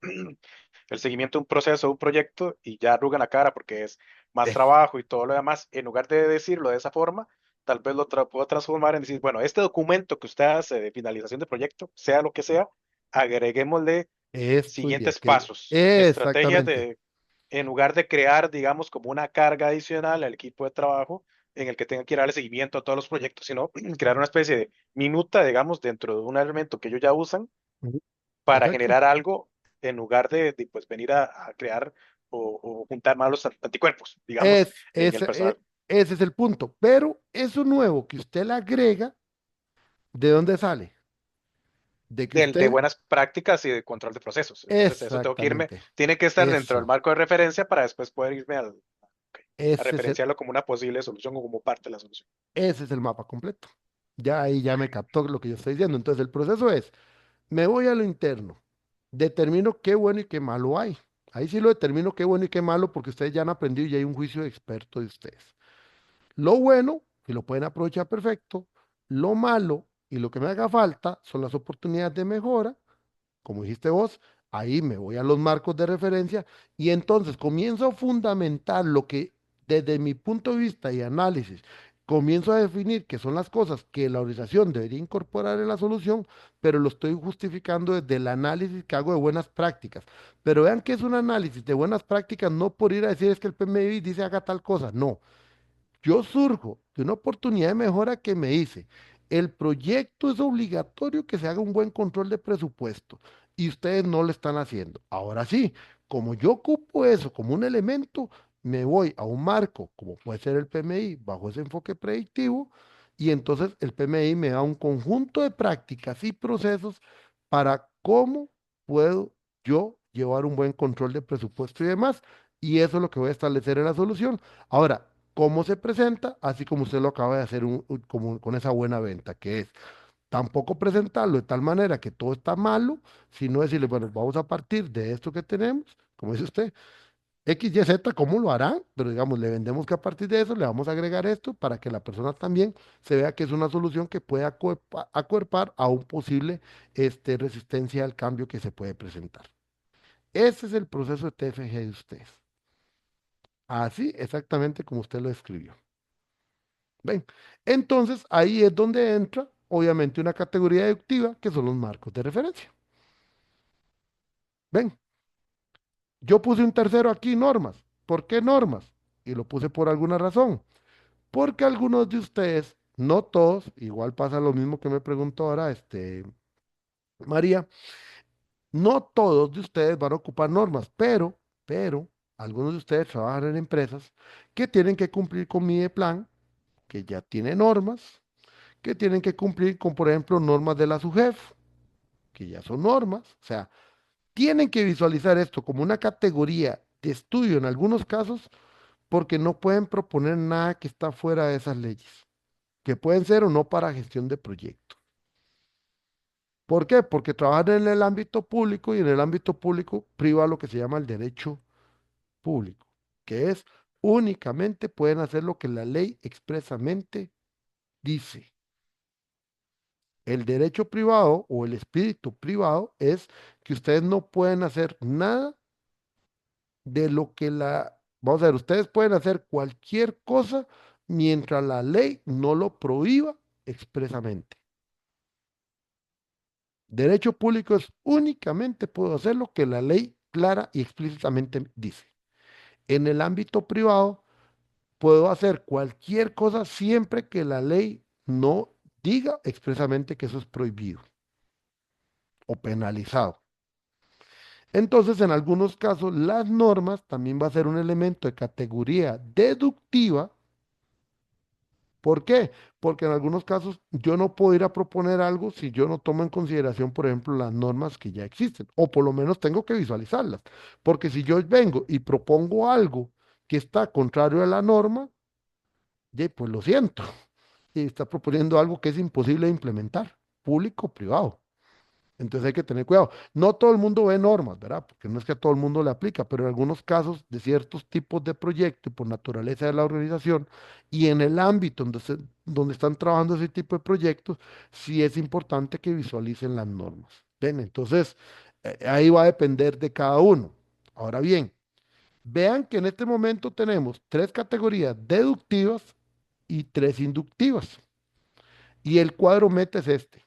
el seguimiento de un proceso, un proyecto, y ya arrugan la cara porque es más Es, trabajo y todo lo demás, en lugar de decirlo de esa forma, tal vez puedo transformar en decir, bueno, este documento que usted hace de finalización de proyecto, sea lo que sea, agreguémosle esto y siguientes aquello. pasos, estrategias Exactamente. de, en lugar de crear, digamos, como una carga adicional al equipo de trabajo en el que tenga que darle seguimiento a todos los proyectos, sino crear una especie de minuta, digamos, dentro de un elemento que ellos ya usan Ujú. para Perfecto. generar algo en lugar de, pues venir a crear o juntar malos anticuerpos, digamos, Es, en el ese, personal. ese es el punto. Pero eso nuevo que usted le agrega, ¿de dónde sale? De que De usted, buenas prácticas y de control de procesos. Entonces, eso tengo que irme, exactamente, tiene que estar dentro del eso, marco de referencia para después poder irme a ese es el, referenciarlo como una posible solución o como parte de la solución. ese es el mapa completo. Ya ahí ya me captó lo que yo estoy diciendo. Entonces el proceso es, me voy a lo interno, determino qué bueno y qué malo hay. Ahí sí lo determino qué bueno y qué malo porque ustedes ya han aprendido y ya hay un juicio de experto de ustedes. Lo bueno, que lo pueden aprovechar perfecto. Lo malo y lo que me haga falta son las oportunidades de mejora como dijiste vos, ahí me voy a los marcos de referencia y entonces comienzo a fundamentar lo que desde mi punto de vista y análisis, comienzo a definir que son las cosas que la organización debería incorporar en la solución, pero lo estoy justificando desde el análisis que hago de buenas prácticas. Pero vean que es un análisis de buenas prácticas, no por ir a decir es que el PMI dice haga tal cosa, no. Yo surjo de una oportunidad de mejora que me dice, el proyecto es obligatorio que se haga un buen control de presupuesto y ustedes no lo están haciendo. Ahora sí, como yo ocupo eso como un elemento, me voy a un marco, como puede ser el PMI, bajo ese enfoque predictivo, y entonces el PMI me da un conjunto de prácticas y procesos para cómo puedo yo llevar un buen control de presupuesto y demás. Y eso es lo que voy a establecer en la solución. Ahora, cómo se presenta, así como usted lo acaba de hacer con esa buena venta, que es tampoco presentarlo de tal manera que todo está malo, sino decirle, bueno, vamos a partir de esto que tenemos, como dice usted, X, Y, Z, ¿cómo lo harán? Pero digamos, le vendemos que a partir de eso le vamos a agregar esto para que la persona también se vea que es una solución que puede acuerpar a un posible resistencia al cambio que se puede presentar. Ese es el proceso de TFG de ustedes. Así exactamente como usted lo escribió. ¿Ven? Entonces ahí es donde entra, obviamente, una categoría deductiva que son los marcos de referencia. ¿Ven? Yo puse un tercero aquí, normas. ¿Por qué normas? Y lo puse por alguna razón. Porque algunos de ustedes, no todos, igual pasa lo mismo que me preguntó ahora María, no todos de ustedes van a ocupar normas, pero, algunos de ustedes trabajan en empresas que tienen que cumplir con mi plan, que ya tiene normas, que tienen que cumplir con, por ejemplo, normas de la SUGEF, que ya son normas, o sea, tienen que visualizar esto como una categoría de estudio en algunos casos porque no pueden proponer nada que está fuera de esas leyes, que pueden ser o no para gestión de proyectos. ¿Por qué? Porque trabajan en el ámbito público y en el ámbito público priva lo que se llama el derecho público, que es únicamente pueden hacer lo que la ley expresamente dice. El derecho privado o el espíritu privado es que ustedes no pueden hacer nada de lo que vamos a ver, ustedes pueden hacer cualquier cosa mientras la ley no lo prohíba expresamente. Derecho público es únicamente puedo hacer lo que la ley clara y explícitamente dice. En el ámbito privado puedo hacer cualquier cosa siempre que la ley no diga expresamente que eso es prohibido o penalizado. Entonces, en algunos casos, las normas también va a ser un elemento de categoría deductiva. ¿Por qué? Porque en algunos casos yo no puedo ir a proponer algo si yo no tomo en consideración, por ejemplo, las normas que ya existen, o por lo menos tengo que visualizarlas. Porque si yo vengo y propongo algo que está contrario a la norma, pues lo siento, y está proponiendo algo que es imposible de implementar, público o privado. Entonces hay que tener cuidado. No todo el mundo ve normas, ¿verdad? Porque no es que a todo el mundo le aplica, pero en algunos casos de ciertos tipos de proyectos, por naturaleza de la organización y en el ámbito donde están trabajando ese tipo de proyectos, sí es importante que visualicen las normas. ¿Ven? Entonces, ahí va a depender de cada uno. Ahora bien, vean que en este momento tenemos tres categorías deductivas y tres inductivas. Y el cuadro meta es este.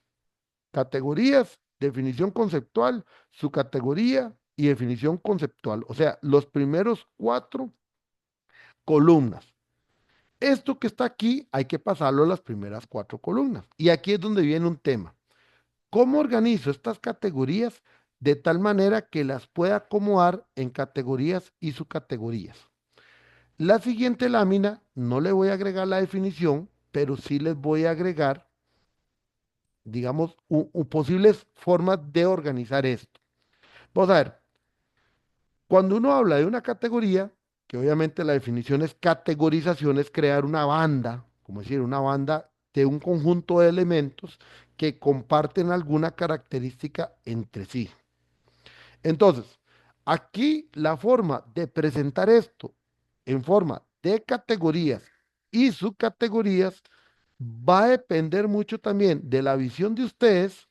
Categorías, definición conceptual, su categoría y definición conceptual. O sea, los primeros cuatro columnas. Esto que está aquí hay que pasarlo a las primeras cuatro columnas. Y aquí es donde viene un tema. ¿Cómo organizo estas categorías de tal manera que las pueda acomodar en categorías y subcategorías? La siguiente lámina no le voy a agregar la definición, pero sí les voy a agregar, digamos, posibles formas de organizar esto. Vamos a ver, cuando uno habla de una categoría, que obviamente la definición es categorización, es crear una banda, como decir, una banda de un conjunto de elementos que comparten alguna característica entre sí. Entonces, aquí la forma de presentar esto en forma de categorías y subcategorías va a depender mucho también de la visión de ustedes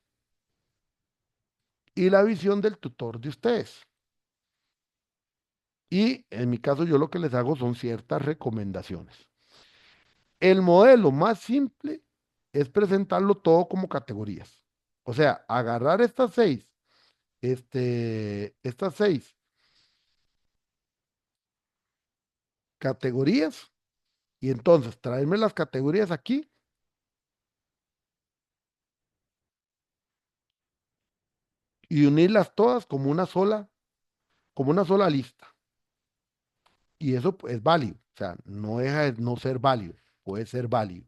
y la visión del tutor de ustedes. Y en mi caso yo lo que les hago son ciertas recomendaciones. El modelo más simple es presentarlo todo como categorías. O sea, agarrar estas seis categorías y entonces traerme las categorías aquí y unirlas todas como una sola lista. Y eso pues, es válido. O sea, no deja de no ser válido. Puede ser válido.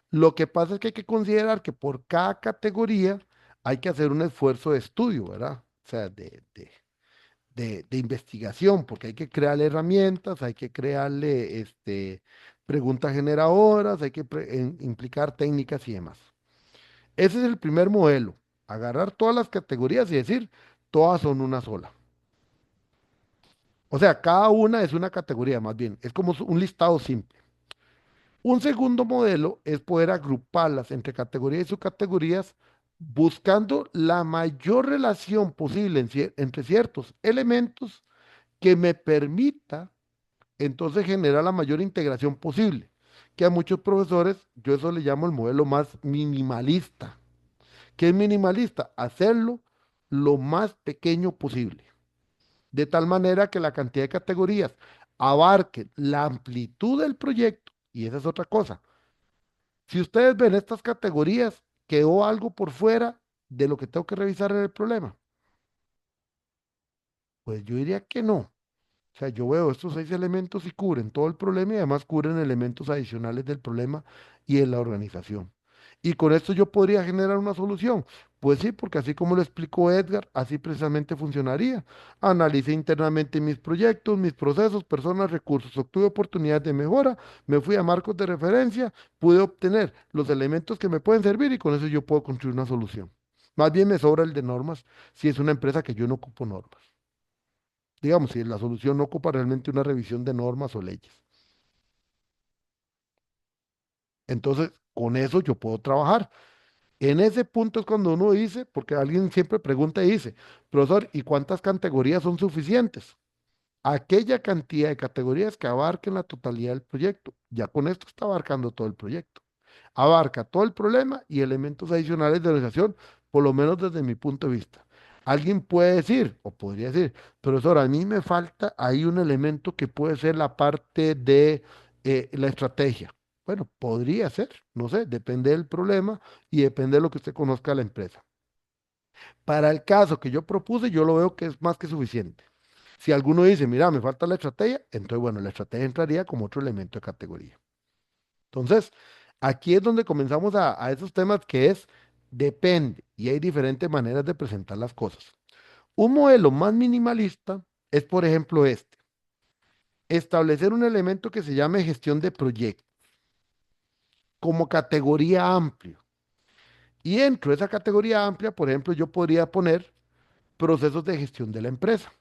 Lo que pasa es que hay que considerar que por cada categoría hay que hacer un esfuerzo de estudio, ¿verdad? O sea, de investigación, porque hay que crearle herramientas, hay que crearle preguntas generadoras, hay que implicar técnicas y demás. Ese es el primer modelo, agarrar todas las categorías y decir, todas son una sola. O sea, cada una es una categoría, más bien, es como un listado simple. Un segundo modelo es poder agruparlas entre categorías y subcategorías buscando la mayor relación posible entre ciertos elementos que me permita entonces generar la mayor integración posible. Que a muchos profesores, yo eso le llamo el modelo más minimalista. ¿Qué es minimalista? Hacerlo lo más pequeño posible. De tal manera que la cantidad de categorías abarque la amplitud del proyecto. Y esa es otra cosa. Si ustedes ven estas categorías, quedó algo por fuera de lo que tengo que revisar en el problema. Pues yo diría que no. O sea, yo veo estos seis elementos y cubren todo el problema y además cubren elementos adicionales del problema y de la organización. Y con esto yo podría generar una solución. Pues sí, porque así como lo explicó Edgar, así precisamente funcionaría. Analicé internamente mis proyectos, mis procesos, personas, recursos, obtuve oportunidades de mejora, me fui a marcos de referencia, pude obtener los elementos que me pueden servir y con eso yo puedo construir una solución. Más bien me sobra el de normas si es una empresa que yo no ocupo normas. Digamos, si la solución no ocupa realmente una revisión de normas o leyes. Entonces, con eso yo puedo trabajar. En ese punto es cuando uno dice, porque alguien siempre pregunta y dice, profesor, ¿y cuántas categorías son suficientes? Aquella cantidad de categorías que abarquen la totalidad del proyecto. Ya con esto está abarcando todo el proyecto. Abarca todo el problema y elementos adicionales de organización por lo menos desde mi punto de vista. Alguien puede decir, o podría decir, profesor, a mí me falta ahí un elemento que puede ser la parte de la estrategia. Bueno, podría ser, no sé, depende del problema y depende de lo que usted conozca de la empresa. Para el caso que yo propuse, yo lo veo que es más que suficiente. Si alguno dice, mira, me falta la estrategia, entonces, bueno, la estrategia entraría como otro elemento de categoría. Entonces, aquí es donde comenzamos a esos temas que es, depende, y hay diferentes maneras de presentar las cosas. Un modelo más minimalista es, por ejemplo, este. Establecer un elemento que se llame gestión de proyectos como categoría amplia. Y dentro de esa categoría amplia, por ejemplo, yo podría poner procesos de gestión de la empresa.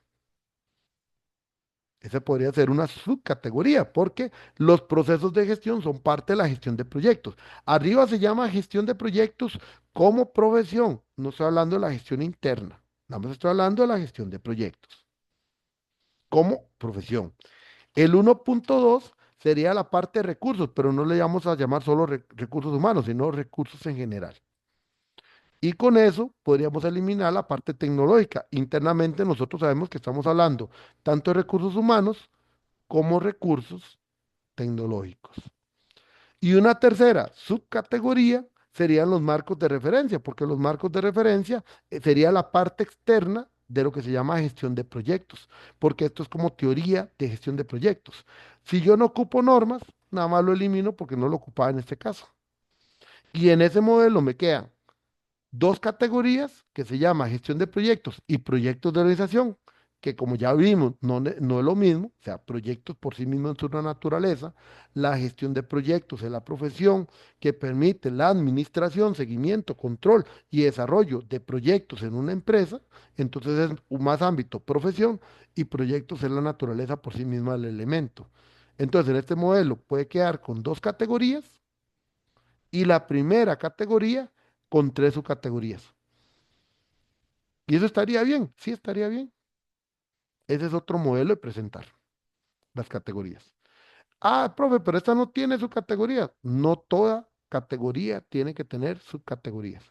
Esa podría ser una subcategoría, porque los procesos de gestión son parte de la gestión de proyectos. Arriba se llama gestión de proyectos como profesión. No estoy hablando de la gestión interna, nada más estoy hablando de la gestión de proyectos como profesión. El 1.2 sería la parte de recursos, pero no le vamos a llamar solo recursos humanos, sino recursos en general. Y con eso podríamos eliminar la parte tecnológica. Internamente nosotros sabemos que estamos hablando tanto de recursos humanos como recursos tecnológicos. Y una tercera subcategoría serían los marcos de referencia, porque los marcos de referencia sería la parte externa de lo que se llama gestión de proyectos, porque esto es como teoría de gestión de proyectos. Si yo no ocupo normas, nada más lo elimino porque no lo ocupaba en este caso. Y en ese modelo me quedan dos categorías que se llama gestión de proyectos y proyectos de organización, que como ya vimos, no es lo mismo, o sea, proyectos por sí mismos en su naturaleza. La gestión de proyectos es la profesión que permite la administración, seguimiento, control y desarrollo de proyectos en una empresa. Entonces es un más ámbito profesión, y proyectos es la naturaleza por sí misma del elemento. Entonces en este modelo puede quedar con dos categorías y la primera categoría con tres subcategorías. Y eso estaría bien, sí estaría bien. Ese es otro modelo de presentar las categorías. Ah, profe, pero esta no tiene subcategorías. No toda categoría tiene que tener subcategorías.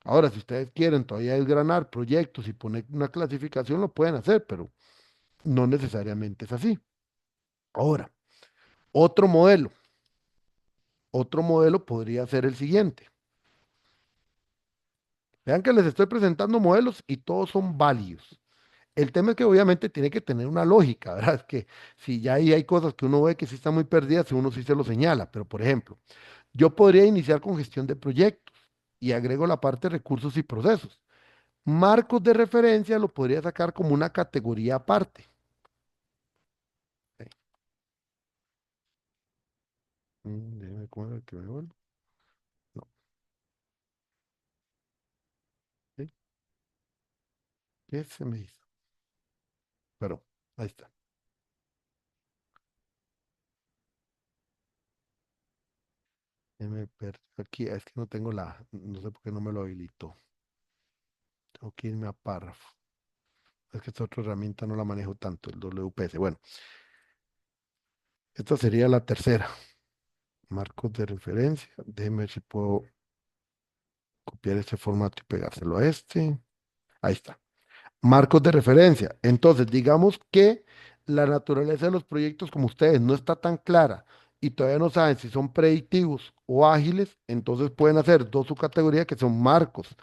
Ahora, si ustedes quieren todavía desgranar proyectos y poner una clasificación, lo pueden hacer, pero no necesariamente es así. Ahora, otro modelo. Otro modelo podría ser el siguiente. Vean que les estoy presentando modelos y todos son válidos. El tema es que obviamente tiene que tener una lógica, ¿verdad? Es que si ya ahí hay cosas que uno ve que sí están muy perdidas, uno sí se lo señala. Pero, por ejemplo, yo podría iniciar con gestión de proyectos y agrego la parte de recursos y procesos. Marcos de referencia lo podría sacar como una categoría aparte. Ok. Déjeme ver cómo era que me vuelvo. No, ¿sí? ¿Qué se me hizo? Pero, ahí está. Déjeme ver aquí, es que no tengo no sé por qué no me lo habilitó. Tengo que irme a párrafo. Es que esta otra herramienta no la manejo tanto, el WPS. Bueno, esta sería la tercera. Marcos de referencia. Déjeme ver si puedo copiar este formato y pegárselo a este. Ahí está. Marcos de referencia. Entonces, digamos que la naturaleza de los proyectos, como ustedes, no está tan clara y todavía no saben si son predictivos o ágiles, entonces pueden hacer dos subcategorías que son marcos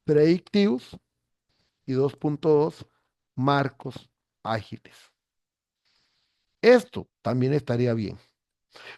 predictivos y 2.2 marcos ágiles. Esto también estaría bien.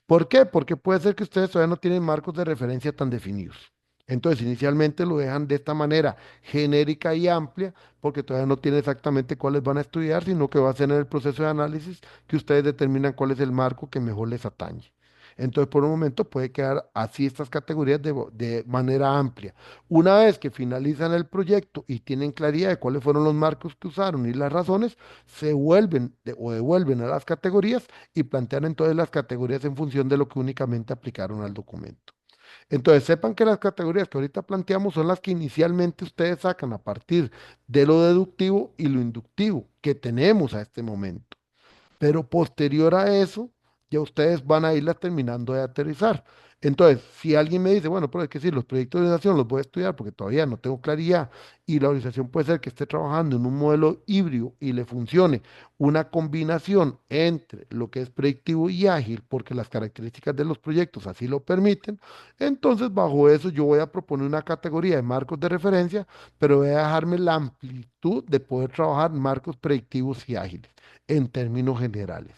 ¿Por qué? Porque puede ser que ustedes todavía no tienen marcos de referencia tan definidos. Entonces, inicialmente lo dejan de esta manera genérica y amplia, porque todavía no tienen exactamente cuáles van a estudiar, sino que va a ser en el proceso de análisis que ustedes determinan cuál es el marco que mejor les atañe. Entonces, por un momento puede quedar así estas categorías de manera amplia. Una vez que finalizan el proyecto y tienen claridad de cuáles fueron los marcos que usaron y las razones, se vuelven o devuelven a las categorías y plantean entonces las categorías en función de lo que únicamente aplicaron al documento. Entonces, sepan que las categorías que ahorita planteamos son las que inicialmente ustedes sacan a partir de lo deductivo y lo inductivo que tenemos a este momento. Pero posterior a eso, ya ustedes van a irlas terminando de aterrizar. Entonces, si alguien me dice, bueno, pero es que sí, los proyectos de organización los voy a estudiar porque todavía no tengo claridad y la organización puede ser que esté trabajando en un modelo híbrido y le funcione una combinación entre lo que es predictivo y ágil, porque las características de los proyectos así lo permiten, entonces bajo eso yo voy a proponer una categoría de marcos de referencia, pero voy a dejarme la amplitud de poder trabajar marcos predictivos y ágiles en términos generales.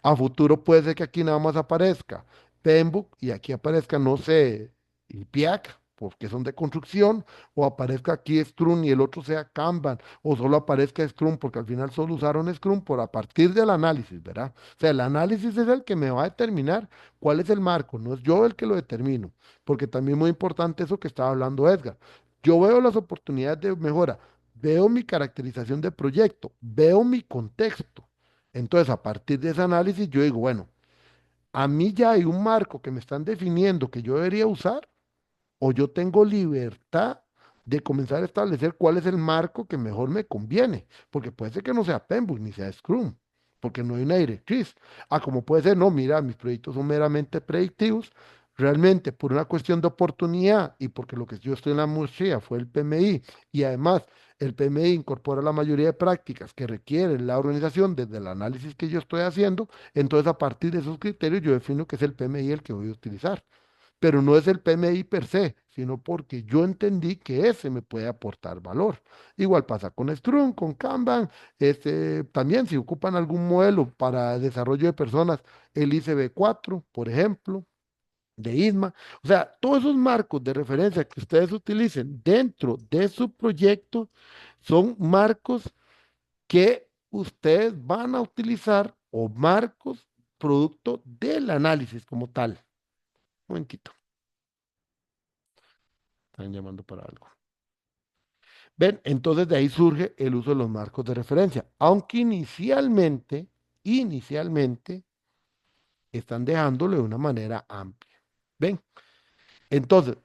A futuro puede ser que aquí nada más aparezca Pembroke y aquí aparezca, no sé, y PIAC, porque son de construcción, o aparezca aquí Scrum y el otro sea Kanban, o solo aparezca Scrum, porque al final solo usaron Scrum por a partir del análisis, ¿verdad? O sea, el análisis es el que me va a determinar cuál es el marco, no es yo el que lo determino, porque también muy importante eso que estaba hablando Edgar. Yo veo las oportunidades de mejora, veo mi caracterización de proyecto, veo mi contexto. Entonces, a partir de ese análisis, yo digo, bueno, a mí ya hay un marco que me están definiendo que yo debería usar o yo tengo libertad de comenzar a establecer cuál es el marco que mejor me conviene, porque puede ser que no sea Pembroke ni sea Scrum, porque no hay una directriz. Ah, como puede ser, no, mira, mis proyectos son meramente predictivos, realmente por una cuestión de oportunidad y porque lo que yo estoy en la maestría fue el PMI y además el PMI incorpora la mayoría de prácticas que requieren la organización desde el análisis que yo estoy haciendo, entonces a partir de esos criterios yo defino que es el PMI el que voy a utilizar, pero no es el PMI per se, sino porque yo entendí que ese me puede aportar valor. Igual pasa con Scrum, con Kanban, también si ocupan algún modelo para desarrollo de personas, el ICB4, por ejemplo, de ISMA. O sea, todos esos marcos de referencia que ustedes utilicen dentro de su proyecto son marcos que ustedes van a utilizar o marcos producto del análisis como tal. Un momentito. Están llamando para algo. Ven, entonces de ahí surge el uso de los marcos de referencia, aunque inicialmente están dejándolo de una manera amplia. Ven, entonces,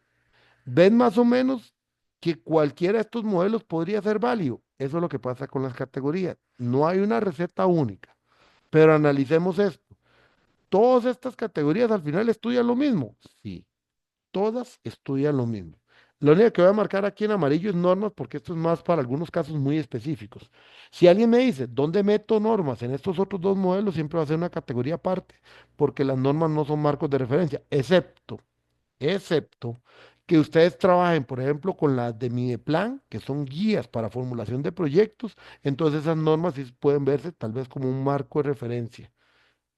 ven más o menos que cualquiera de estos modelos podría ser válido. Eso es lo que pasa con las categorías. No hay una receta única, pero analicemos esto. ¿Todas estas categorías al final estudian lo mismo? Sí, todas estudian lo mismo. Lo único que voy a marcar aquí en amarillo es normas, porque esto es más para algunos casos muy específicos. Si alguien me dice, ¿dónde meto normas en estos otros dos modelos? Siempre va a ser una categoría aparte, porque las normas no son marcos de referencia, excepto que ustedes trabajen, por ejemplo, con las de Mideplan, que son guías para formulación de proyectos, entonces esas normas sí pueden verse tal vez como un marco de referencia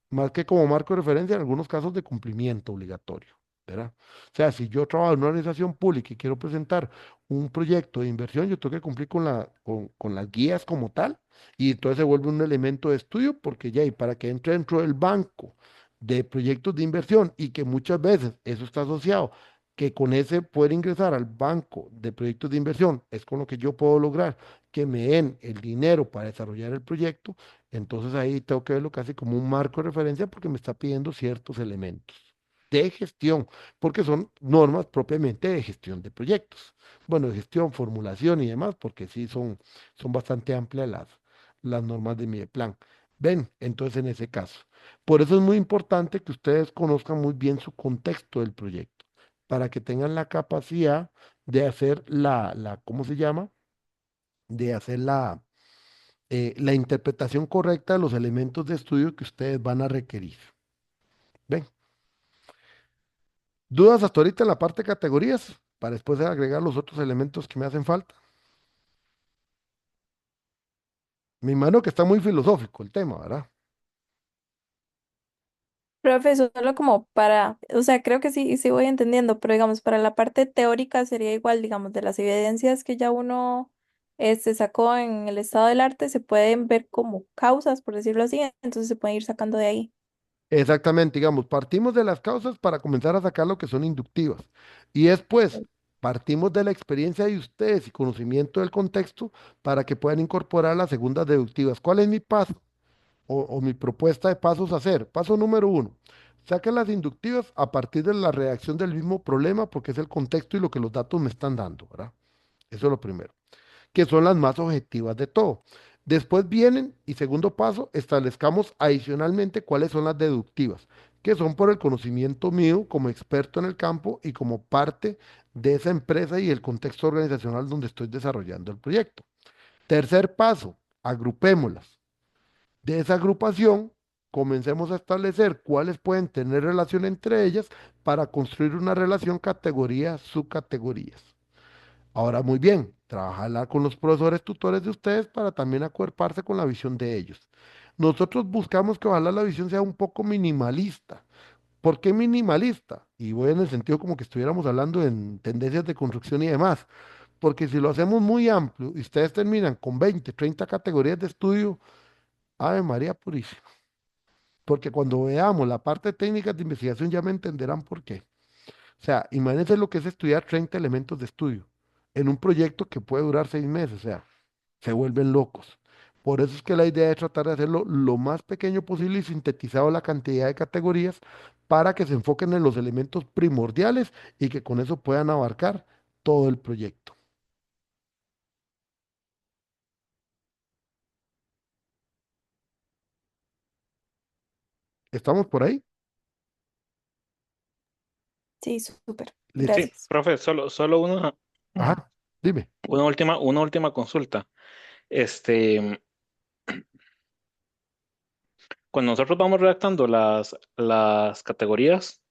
más que como marco de referencia en algunos casos de cumplimiento obligatorio, ¿verdad? O sea, si yo trabajo en una organización pública y quiero presentar un proyecto de inversión, yo tengo que cumplir con las guías como tal, y entonces se vuelve un elemento de estudio porque ya, y para que entre dentro del banco de proyectos de inversión y que muchas veces eso está asociado, que con ese poder ingresar al banco de proyectos de inversión es con lo que yo puedo lograr que me den el dinero para desarrollar el proyecto, entonces ahí tengo que verlo casi como un marco de referencia porque me está pidiendo ciertos elementos de gestión, porque son normas propiamente de gestión de proyectos. Bueno, de gestión, formulación y demás, porque sí son bastante amplias las normas de mi plan. Ven, entonces en ese caso. Por eso es muy importante que ustedes conozcan muy bien su contexto del proyecto, para que tengan la capacidad de hacer ¿cómo se llama? De hacer la interpretación correcta de los elementos de estudio que ustedes van a requerir. ¿Ven? ¿Dudas hasta ahorita en la parte de categorías? Para después agregar los otros elementos que me hacen falta. Me imagino que está muy filosófico el tema, ¿verdad? Profe, solo como para, o sea, creo que sí, sí voy entendiendo, pero digamos, para la parte teórica sería igual, digamos, de las evidencias que ya uno sacó en el estado del arte, se pueden ver como causas, por decirlo así, entonces se pueden ir sacando de ahí. Exactamente, digamos, partimos de las causas para comenzar a sacar lo que son inductivas. Y después partimos de la experiencia de ustedes y conocimiento del contexto para que puedan incorporar las segundas deductivas. ¿Cuál es mi paso? O mi propuesta de pasos a hacer. Paso número uno, saca las inductivas a partir de la redacción del mismo problema porque es el contexto y lo que los datos me están dando, ¿verdad? Eso es lo primero, que son las más objetivas de todo. Después vienen y segundo paso, establezcamos adicionalmente cuáles son las deductivas, que son por el conocimiento mío como experto en el campo y como parte de esa empresa y el contexto organizacional donde estoy desarrollando el proyecto. Tercer paso, agrupémoslas. De esa agrupación, comencemos a establecer cuáles pueden tener relación entre ellas para construir una relación categoría-subcategorías. Ahora, muy bien, trabajarla con los profesores tutores de ustedes para también acuerparse con la visión de ellos. Nosotros buscamos que ojalá la visión sea un poco minimalista. ¿Por qué minimalista? Y voy en el sentido como que estuviéramos hablando en tendencias de construcción y demás. Porque si lo hacemos muy amplio y ustedes terminan con 20, 30 categorías de estudio, Ave María Purísima. Porque cuando veamos la parte técnica de investigación ya me entenderán por qué. O sea, imagínense lo que es estudiar 30 elementos de estudio en un proyecto que puede durar 6 meses. O sea, se vuelven locos. Por eso es que la idea es tratar de hacerlo lo más pequeño posible y sintetizado la cantidad de categorías para que se enfoquen en los elementos primordiales y que con eso puedan abarcar todo el proyecto. ¿Estamos por ahí? Sí, súper. Listo. Sí, Gracias. profe, solo Ajá, dime. una última consulta. Este, cuando nosotros vamos redactando las categorías,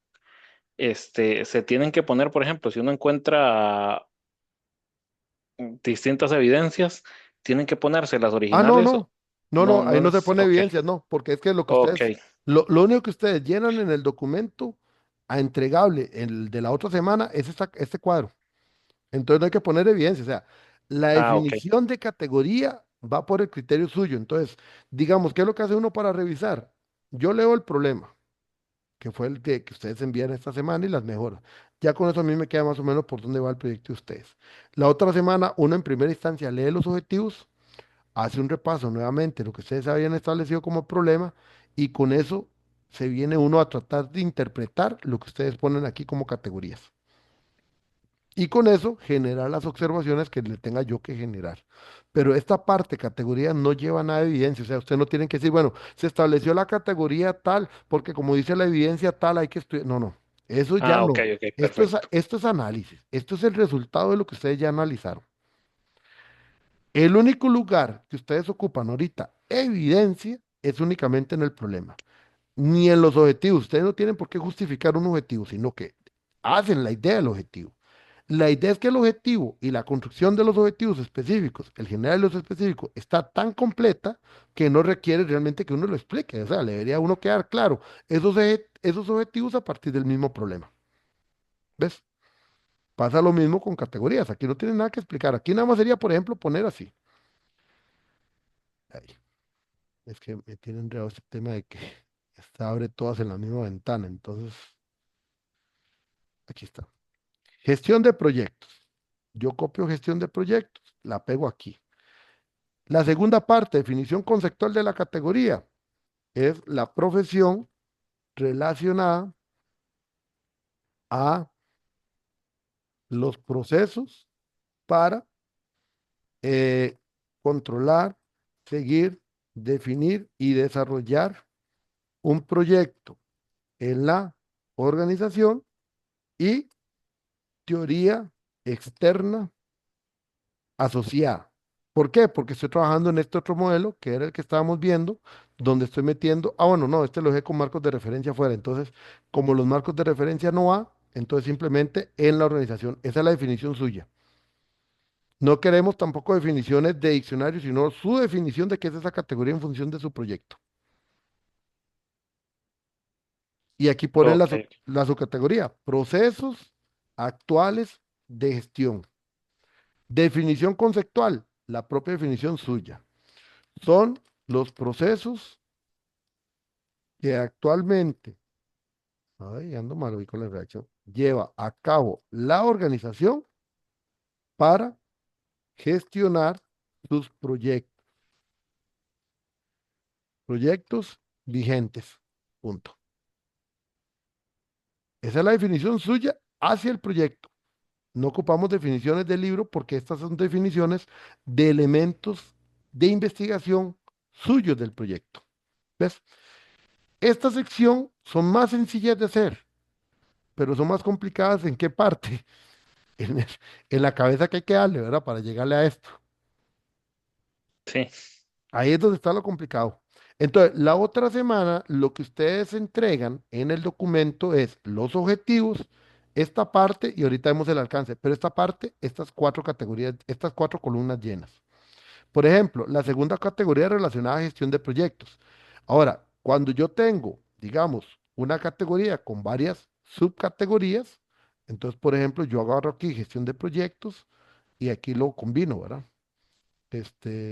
se tienen que poner, por ejemplo, si uno encuentra distintas evidencias, tienen que ponerse las Ah, no, originales. no. No, no, No, ahí no no se es, pone ok, evidencias, no, porque es que lo que ok. ustedes, lo único que ustedes llenan en el documento a entregable, el de la otra semana, es este cuadro. Entonces no hay que poner evidencia. O sea, la Ah, ok. definición de categoría va por el criterio suyo. Entonces, digamos, ¿qué es lo que hace uno para revisar? Yo leo el problema, que fue el que ustedes envían esta semana y las mejoras. Ya con eso a mí me queda más o menos por dónde va el proyecto de ustedes. La otra semana, uno en primera instancia lee los objetivos, hace un repaso nuevamente de lo que ustedes habían establecido como problema y con eso se viene uno a tratar de interpretar lo que ustedes ponen aquí como categorías. Y con eso generar las observaciones que le tenga yo que generar. Pero esta parte, categoría, no lleva nada de evidencia. O sea, usted no tiene que decir, bueno, se estableció la categoría tal, porque como dice la evidencia tal, hay que estudiar. No, no. Eso ya Ah, ok, no. ok, perfecto. Esto es análisis. Esto es el resultado de lo que ustedes ya analizaron. El único lugar que ustedes ocupan ahorita, evidencia, es únicamente en el problema. Ni en los objetivos. Ustedes no tienen por qué justificar un objetivo, sino que hacen la idea del objetivo. La idea es que el objetivo y la construcción de los objetivos específicos, el general de los específicos, está tan completa que no requiere realmente que uno lo explique. O sea, le debería a uno quedar claro esos objetivos a partir del mismo problema. ¿Ves? Pasa lo mismo con categorías. Aquí no tiene nada que explicar. Aquí nada más sería, por ejemplo, poner así. Ahí. Es que me tiene enredado este tema de que se abre todas en la misma ventana. Entonces, aquí está. Gestión de proyectos. Yo copio gestión de proyectos, la pego aquí. La segunda parte, definición conceptual de la categoría, es la profesión relacionada a los procesos para eh, controlar, seguir, definir y desarrollar un proyecto en la organización y teoría externa asociada. ¿Por qué? Porque estoy trabajando en este otro modelo, que era el que estábamos viendo, donde estoy metiendo, bueno, no, este lo dejé con marcos de referencia afuera. Entonces, como los marcos de referencia no va, entonces simplemente en la organización. Esa es la definición suya. No queremos tampoco definiciones de diccionario, sino su definición de qué es esa categoría en función de su proyecto. Y aquí ponen Ok, la subcategoría, procesos actuales de gestión. Definición conceptual, la propia definición suya. Son los procesos que actualmente, ay, ando mal hoy con la redacción, lleva a cabo la organización para gestionar sus proyectos vigentes. Punto. Esa es la definición suya hacia el proyecto. No ocupamos definiciones del libro porque estas son definiciones de elementos de investigación suyos del proyecto. ¿Ves? Esta sección son más sencillas de hacer, pero son más complicadas en qué parte, en, el- en la cabeza que hay que darle, ¿verdad? Para llegarle a esto. Sí. Ahí es donde está lo complicado. Entonces, la otra semana, lo que ustedes entregan en el documento es los objetivos, esta parte, y ahorita vemos el alcance, pero esta parte, estas cuatro categorías, estas cuatro columnas llenas. Por ejemplo, la segunda categoría relacionada a gestión de proyectos. Ahora, cuando yo tengo, digamos, una categoría con varias subcategorías, entonces, por ejemplo, yo agarro aquí gestión de proyectos y aquí lo combino, ¿verdad?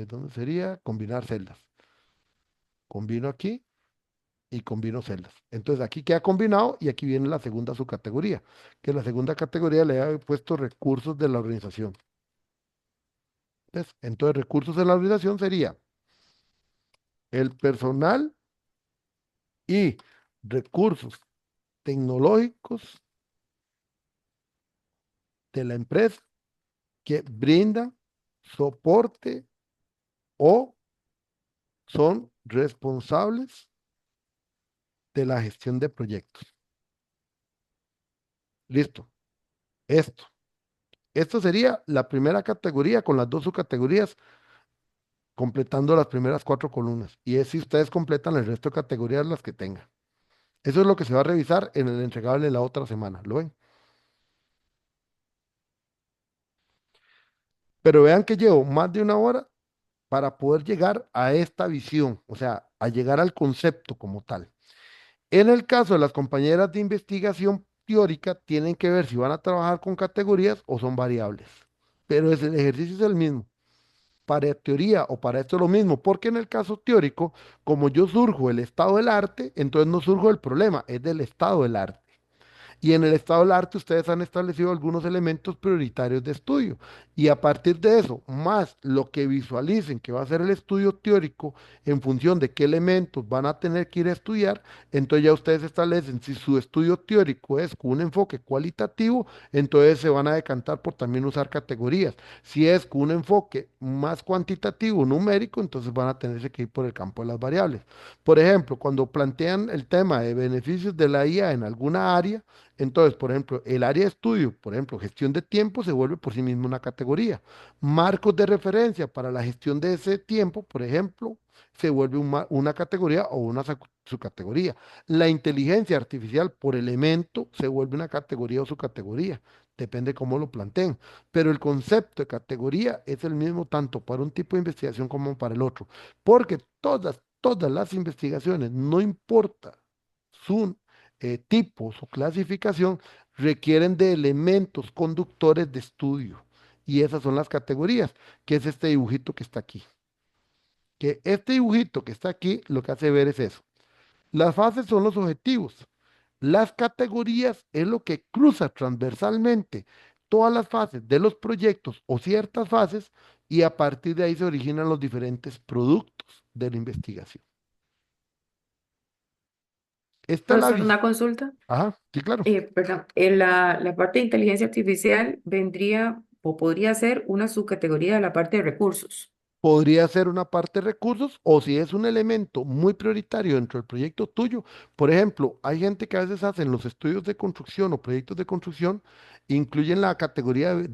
¿Dónde sería? Combinar celdas. Combino aquí y combino celdas. Entonces, aquí queda combinado y aquí viene la segunda subcategoría, que la segunda categoría le he puesto recursos de la organización. ¿Ves? Entonces, recursos de la organización sería el personal y recursos tecnológicos de la empresa que brindan soporte o son responsables de la gestión de proyectos. Listo. Esto. Esto sería la primera categoría con las dos subcategorías, completando las primeras cuatro columnas. Y es si ustedes completan el resto de categorías las que tengan. Eso es lo que se va a revisar en el entregable de la otra semana. ¿Lo ven? Pero vean que llevo más de una hora para poder llegar a esta visión, o sea, a llegar al concepto como tal. En el caso de las compañeras de investigación teórica, tienen que ver si van a trabajar con categorías o son variables. Pero el ejercicio es el mismo. Para teoría o para esto es lo mismo, porque en el caso teórico, como yo surjo el estado del arte, entonces no surjo el problema, es del estado del arte. Y en el estado del arte ustedes han establecido algunos elementos prioritarios de estudio. Y a partir de eso, más lo que visualicen que va a ser el estudio teórico en función de qué elementos van a tener que ir a estudiar, entonces ya ustedes establecen si su estudio teórico es con un enfoque cualitativo, entonces se van a decantar por también usar categorías. Si es con un enfoque más cuantitativo, numérico, entonces van a tenerse que ir por el campo de las variables. Por ejemplo, cuando plantean el tema de beneficios de la IA en alguna área, entonces, por ejemplo, el área de estudio, por ejemplo, gestión de tiempo, se vuelve por sí mismo una categoría. Marcos de referencia para la gestión de ese tiempo, por ejemplo, se vuelve una categoría o una subcategoría. La inteligencia artificial por elemento se vuelve una categoría o subcategoría. Depende cómo lo planteen. Pero el concepto de categoría es el mismo tanto para un tipo de investigación como para el otro. Porque todas las investigaciones, no importa su tipos o clasificación requieren de elementos conductores de estudio. Y esas son las categorías, que es este dibujito que está aquí. Que este dibujito que está aquí lo que hace ver es eso. Las fases son los objetivos. Las categorías es lo que cruza transversalmente todas las fases de los proyectos o ciertas fases y a partir de ahí se originan los diferentes productos de la investigación. Esta es la Profesor, visión. una consulta. Ajá, sí, claro. Perdón, en la parte de inteligencia artificial vendría o podría ser una subcategoría de la parte de recursos. Podría ser una parte de recursos o si es un elemento muy prioritario dentro del proyecto tuyo. Por ejemplo, hay gente que a veces hacen los estudios de construcción o proyectos de construcción, incluyen la categoría iba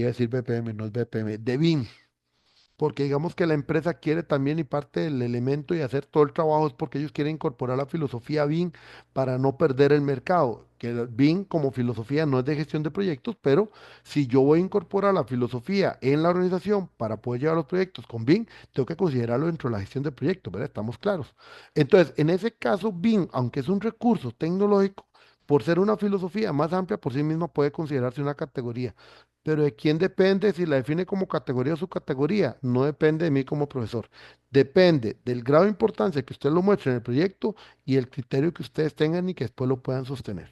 a decir BPM, no es BPM, de BIM, porque digamos que la empresa quiere también y parte del elemento y hacer todo el trabajo es porque ellos quieren incorporar la filosofía BIM para no perder el mercado. Que el BIM como filosofía no es de gestión de proyectos, pero si yo voy a incorporar la filosofía en la organización para poder llevar los proyectos con BIM, tengo que considerarlo dentro de la gestión de proyectos, ¿verdad? Estamos claros. Entonces, en ese caso, BIM, aunque es un recurso tecnológico, por ser una filosofía más amplia por sí misma, puede considerarse una categoría. Pero ¿de quién depende si la define como categoría o subcategoría? No depende de mí como profesor. Depende del grado de importancia que usted lo muestre en el proyecto y el criterio que ustedes tengan y que después lo puedan sostener.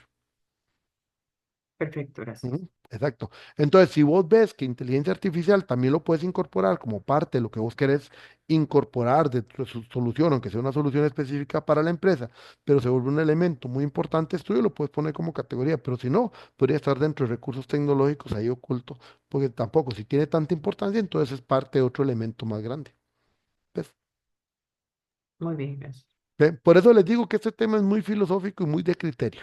Perfecto, gracias. Ujú, exacto. Entonces, si vos ves que inteligencia artificial también lo puedes incorporar como parte de lo que vos querés incorporar de tu solución, aunque sea una solución específica para la empresa, pero se vuelve un elemento muy importante tuyo, lo puedes poner como categoría, pero si no, podría estar dentro de recursos tecnológicos ahí oculto, porque tampoco, si tiene tanta importancia, entonces es parte de otro elemento más grande. ¿Ves? Muy bien, gracias. Por eso les digo que este tema es muy filosófico y muy de criterio.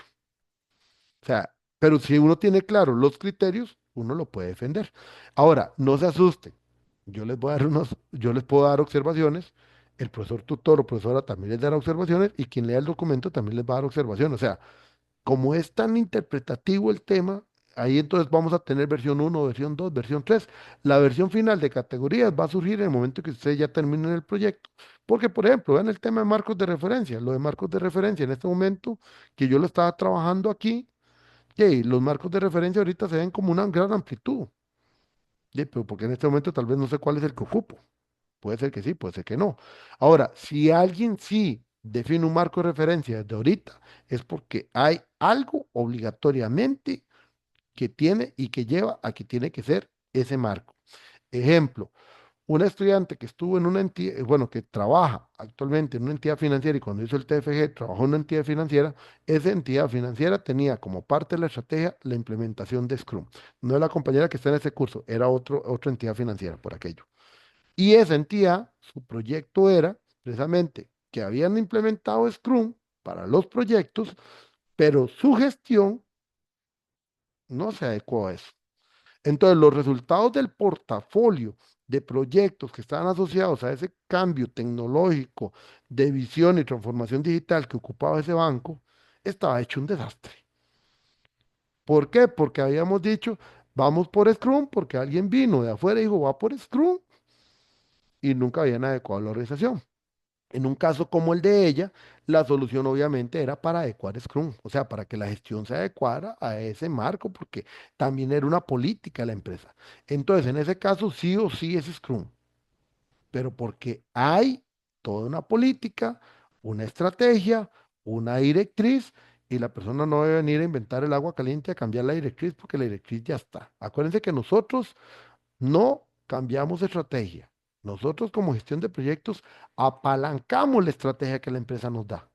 O sea, pero si uno tiene claro los criterios, uno lo puede defender. Ahora, no se asusten. Yo les puedo dar observaciones. El profesor tutor o profesora también les dará observaciones y quien lea el documento también les va a dar observaciones. O sea, como es tan interpretativo el tema, ahí entonces vamos a tener versión uno, versión 2, versión 3. La versión final de categorías va a surgir en el momento que ustedes ya terminen el proyecto. Porque, por ejemplo, vean el tema de marcos de referencia. Lo de marcos de referencia en este momento que yo lo estaba trabajando aquí. Y los marcos de referencia ahorita se ven como una gran amplitud, pero porque en este momento tal vez no sé cuál es el que ocupo. Puede ser que sí, puede ser que no. Ahora, si alguien sí define un marco de referencia desde ahorita, es porque hay algo obligatoriamente que tiene y que lleva a que tiene que ser ese marco. Ejemplo, un estudiante que estuvo en una entidad, bueno, que trabaja actualmente en una entidad financiera y cuando hizo el TFG trabajó en una entidad financiera, esa entidad financiera tenía como parte de la estrategia la implementación de Scrum. No es la compañera que está en ese curso, era otra entidad financiera por aquello. Y esa entidad, su proyecto era precisamente que habían implementado Scrum para los proyectos, pero su gestión no se adecuó a eso. Entonces, los resultados del portafolio de proyectos que estaban asociados a ese cambio tecnológico de visión y transformación digital que ocupaba ese banco, estaba hecho un desastre. ¿Por qué? Porque habíamos dicho, vamos por Scrum, porque alguien vino de afuera y dijo, va por Scrum, y nunca habían adecuado la organización. En un caso como el de ella, la solución obviamente era para adecuar Scrum, o sea, para que la gestión se adecuara a ese marco, porque también era una política de la empresa. Entonces, en ese caso, sí o sí es Scrum, pero porque hay toda una política, una estrategia, una directriz, y la persona no debe venir a inventar el agua caliente a cambiar la directriz, porque la directriz ya está. Acuérdense que nosotros no cambiamos estrategia. Nosotros como gestión de proyectos apalancamos la estrategia que la empresa nos da.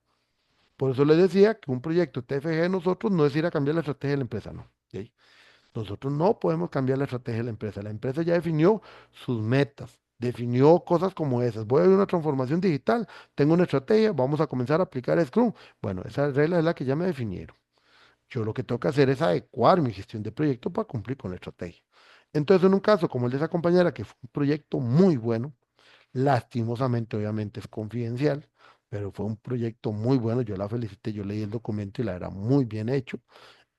Por eso les decía que un proyecto TFG de nosotros no es ir a cambiar la estrategia de la empresa, no. ¿Ok? Nosotros no podemos cambiar la estrategia de la empresa. La empresa ya definió sus metas, definió cosas como esas. Voy a ver una transformación digital, tengo una estrategia, vamos a comenzar a aplicar Scrum. Bueno, esa regla es la que ya me definieron. Yo lo que tengo que hacer es adecuar mi gestión de proyecto para cumplir con la estrategia. Entonces, en un caso como el de esa compañera, que fue un proyecto muy bueno, lastimosamente, obviamente es confidencial, pero fue un proyecto muy bueno. Yo la felicité, yo leí el documento y la era muy bien hecho.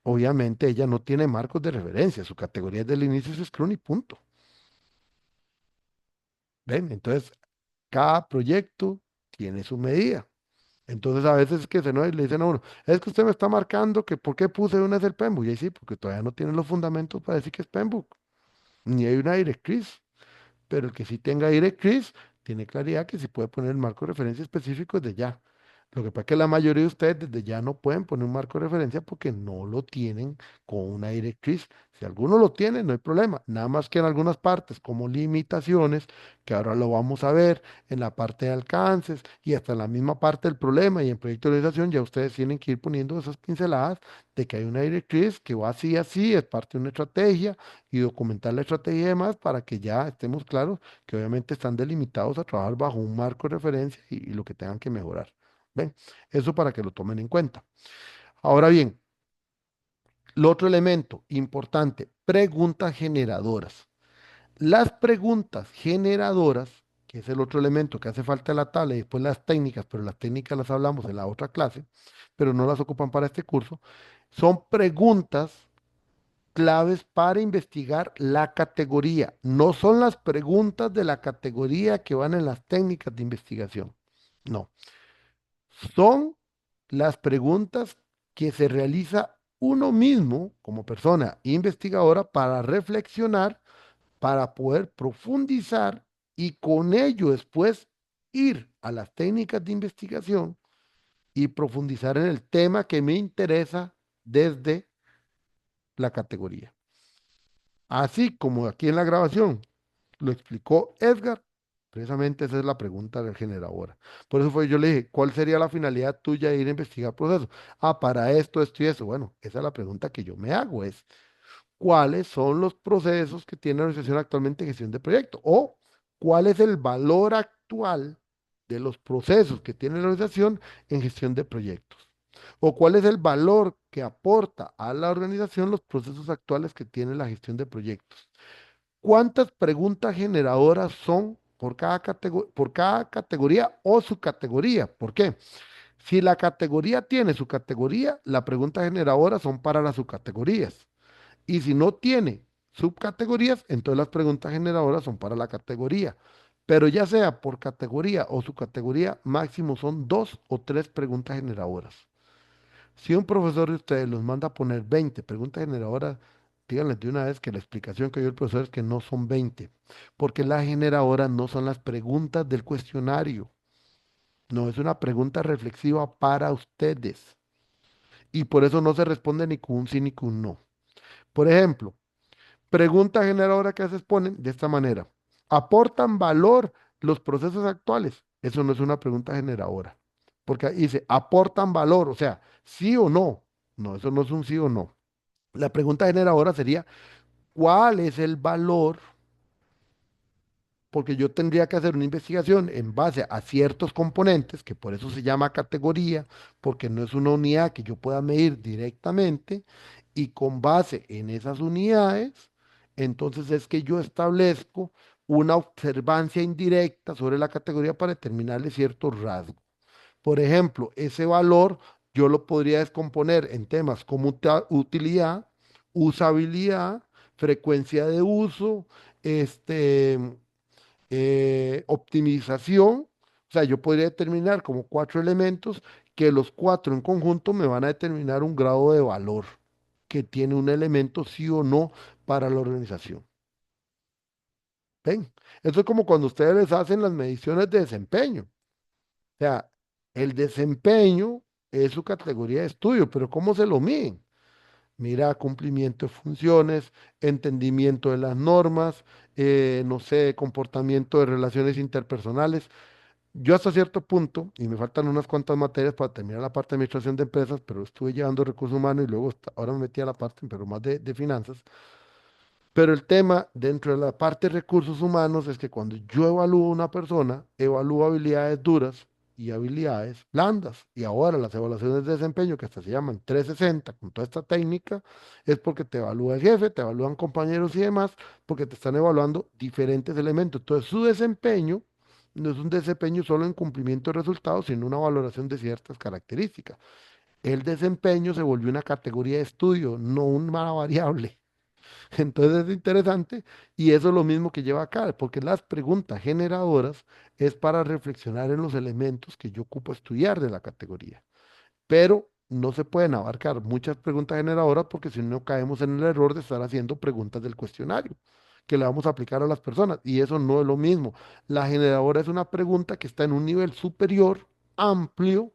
Obviamente ella no tiene marcos de referencia, su categoría desde el inicio es Scrum y punto. ¿Ven? Entonces, cada proyecto tiene su medida. Entonces, a veces es que se no, le dicen a uno, es que usted me está marcando que por qué puse una es el Pembroke. Y ahí sí, porque todavía no tiene los fundamentos para decir que es Pembroke, ni hay una directriz. Pero el que sí tenga directriz tiene claridad que sí puede poner el marco de referencia específico desde ya. Lo que pasa es que la mayoría de ustedes desde ya no pueden poner un marco de referencia porque no lo tienen con una directriz. Si alguno lo tiene, no hay problema. Nada más que en algunas partes, como limitaciones, que ahora lo vamos a ver en la parte de alcances y hasta en la misma parte del problema y en proyecto de realización, ya ustedes tienen que ir poniendo esas pinceladas de que hay una directriz que va así, así, es parte de una estrategia y documentar la estrategia y demás para que ya estemos claros que obviamente están delimitados a trabajar bajo un marco de referencia y lo que tengan que mejorar. ¿Ven? Eso para que lo tomen en cuenta. Ahora bien, el otro elemento importante, preguntas generadoras. Las preguntas generadoras, que es el otro elemento que hace falta en la tabla y después las técnicas, pero las técnicas las hablamos en la otra clase, pero no las ocupan para este curso, son preguntas claves para investigar la categoría. No son las preguntas de la categoría que van en las técnicas de investigación. No, son las preguntas que se realiza uno mismo como persona investigadora para reflexionar, para poder profundizar y con ello después ir a las técnicas de investigación y profundizar en el tema que me interesa desde la categoría. Así como aquí en la grabación lo explicó Edgar, precisamente esa es la pregunta del generadora. Por eso fue, yo le dije, ¿cuál sería la finalidad tuya de ir a investigar procesos? Ah, para esto, esto y eso. Bueno, esa es la pregunta que yo me hago, es ¿cuáles son los procesos que tiene la organización actualmente en gestión de proyectos? O ¿cuál es el valor actual de los procesos que tiene la organización en gestión de proyectos? ¿O cuál es el valor que aporta a la organización los procesos actuales que tiene la gestión de proyectos? ¿Cuántas preguntas generadoras son por cada categoría o subcategoría? ¿Por qué? Si la categoría tiene su categoría, la pregunta generadora son para las subcategorías. Y si no tiene subcategorías, entonces las preguntas generadoras son para la categoría. Pero ya sea por categoría o subcategoría, máximo son 2 o 3 preguntas generadoras. Si un profesor de ustedes los manda a poner 20 preguntas generadoras, díganles de una vez que la explicación que dio el profesor es que no son 20, porque las generadoras no son las preguntas del cuestionario. No, es una pregunta reflexiva para ustedes. Y por eso no se responde ni con un sí ni con un no. Por ejemplo, pregunta generadora que se ponen de esta manera. ¿Aportan valor los procesos actuales? Eso no es una pregunta generadora. Porque ahí dice, ¿aportan valor? O sea, sí o no. No, eso no es un sí o no. La pregunta generadora sería, ¿cuál es el valor? Porque yo tendría que hacer una investigación en base a ciertos componentes, que por eso se llama categoría, porque no es una unidad que yo pueda medir directamente, y con base en esas unidades, entonces es que yo establezco una observancia indirecta sobre la categoría para determinarle ciertos rasgos. Por ejemplo, ese valor yo lo podría descomponer en temas como utilidad, usabilidad, frecuencia de uso, este, optimización. O sea, yo podría determinar como 4 elementos que los 4 en conjunto me van a determinar un grado de valor que tiene un elemento sí o no para la organización. ¿Ven? Eso es como cuando ustedes les hacen las mediciones de desempeño. O sea, el desempeño es su categoría de estudio, pero ¿cómo se lo miden? Mira, cumplimiento de funciones, entendimiento de las normas, no sé, comportamiento de relaciones interpersonales. Yo hasta cierto punto, y me faltan unas cuantas materias para terminar la parte de administración de empresas, pero estuve llevando recursos humanos y luego ahora me metí a la parte, pero más de finanzas. Pero el tema dentro de la parte de recursos humanos es que cuando yo evalúo a una persona, evalúo habilidades duras y habilidades blandas. Y ahora las evaluaciones de desempeño, que hasta se llaman 360 con toda esta técnica, es porque te evalúa el jefe, te evalúan compañeros y demás, porque te están evaluando diferentes elementos. Entonces, su desempeño no es un desempeño solo en cumplimiento de resultados, sino una valoración de ciertas características. El desempeño se volvió una categoría de estudio, no una variable. Entonces es interesante y eso es lo mismo que lleva acá, porque las preguntas generadoras es para reflexionar en los elementos que yo ocupo estudiar de la categoría. Pero no se pueden abarcar muchas preguntas generadoras porque si no caemos en el error de estar haciendo preguntas del cuestionario que le vamos a aplicar a las personas y eso no es lo mismo. La generadora es una pregunta que está en un nivel superior, amplio,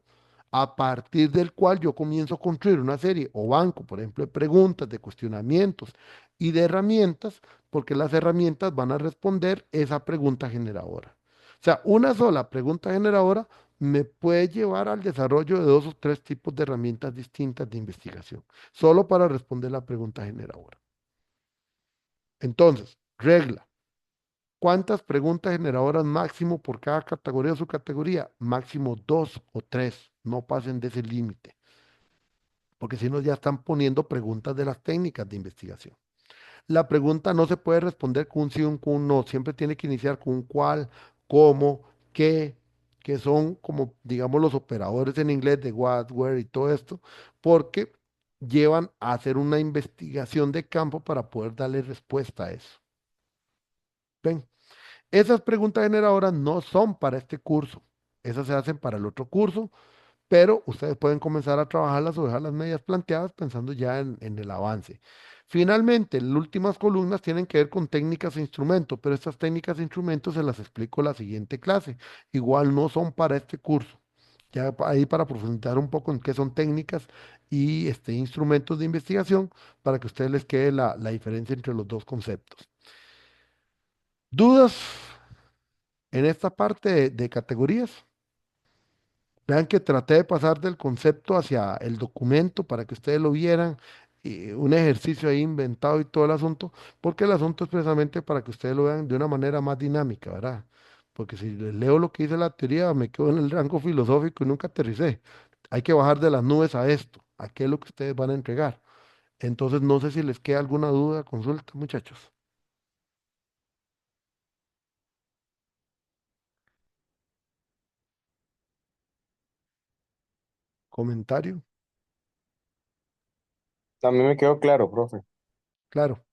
a partir del cual yo comienzo a construir una serie o banco, por ejemplo, de preguntas, de cuestionamientos y de herramientas, porque las herramientas van a responder esa pregunta generadora. O sea, una sola pregunta generadora me puede llevar al desarrollo de 2 o 3 tipos de herramientas distintas de investigación, solo para responder la pregunta generadora. Entonces, regla. ¿Cuántas preguntas generadoras máximo por cada categoría o subcategoría? Máximo 2 o 3. No pasen de ese límite, porque si no ya están poniendo preguntas de las técnicas de investigación. La pregunta no se puede responder con un sí o con un no. Siempre tiene que iniciar con un cuál, cómo, qué, que son como, digamos, los operadores en inglés de what, where y todo esto, porque llevan a hacer una investigación de campo para poder darle respuesta a eso. ¿Ven? Esas preguntas generadoras no son para este curso. Esas se hacen para el otro curso, pero ustedes pueden comenzar a trabajarlas o dejarlas medias planteadas pensando ya en el avance. Finalmente, las últimas columnas tienen que ver con técnicas e instrumentos, pero estas técnicas e instrumentos se las explico en la siguiente clase. Igual no son para este curso. Ya ahí para profundizar un poco en qué son técnicas y instrumentos de investigación para que a ustedes les quede la diferencia entre los dos conceptos. ¿Dudas en esta parte de categorías? Vean que traté de pasar del concepto hacia el documento para que ustedes lo vieran, y un ejercicio ahí inventado y todo el asunto, porque el asunto es precisamente para que ustedes lo vean de una manera más dinámica, ¿verdad? Porque si les leo lo que dice la teoría, me quedo en el rango filosófico y nunca aterricé. Hay que bajar de las nubes a esto, a qué es lo que ustedes van a entregar. Entonces, no sé si les queda alguna duda, consulta, muchachos. Comentario, También me quedó claro, profe. claro.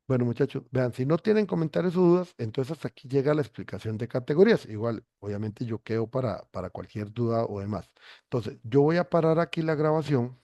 Bueno, muchachos, vean, si no tienen comentarios o dudas, entonces hasta aquí llega la explicación de categorías. Igual, obviamente yo quedo para cualquier duda o demás. Entonces, yo voy a parar aquí la grabación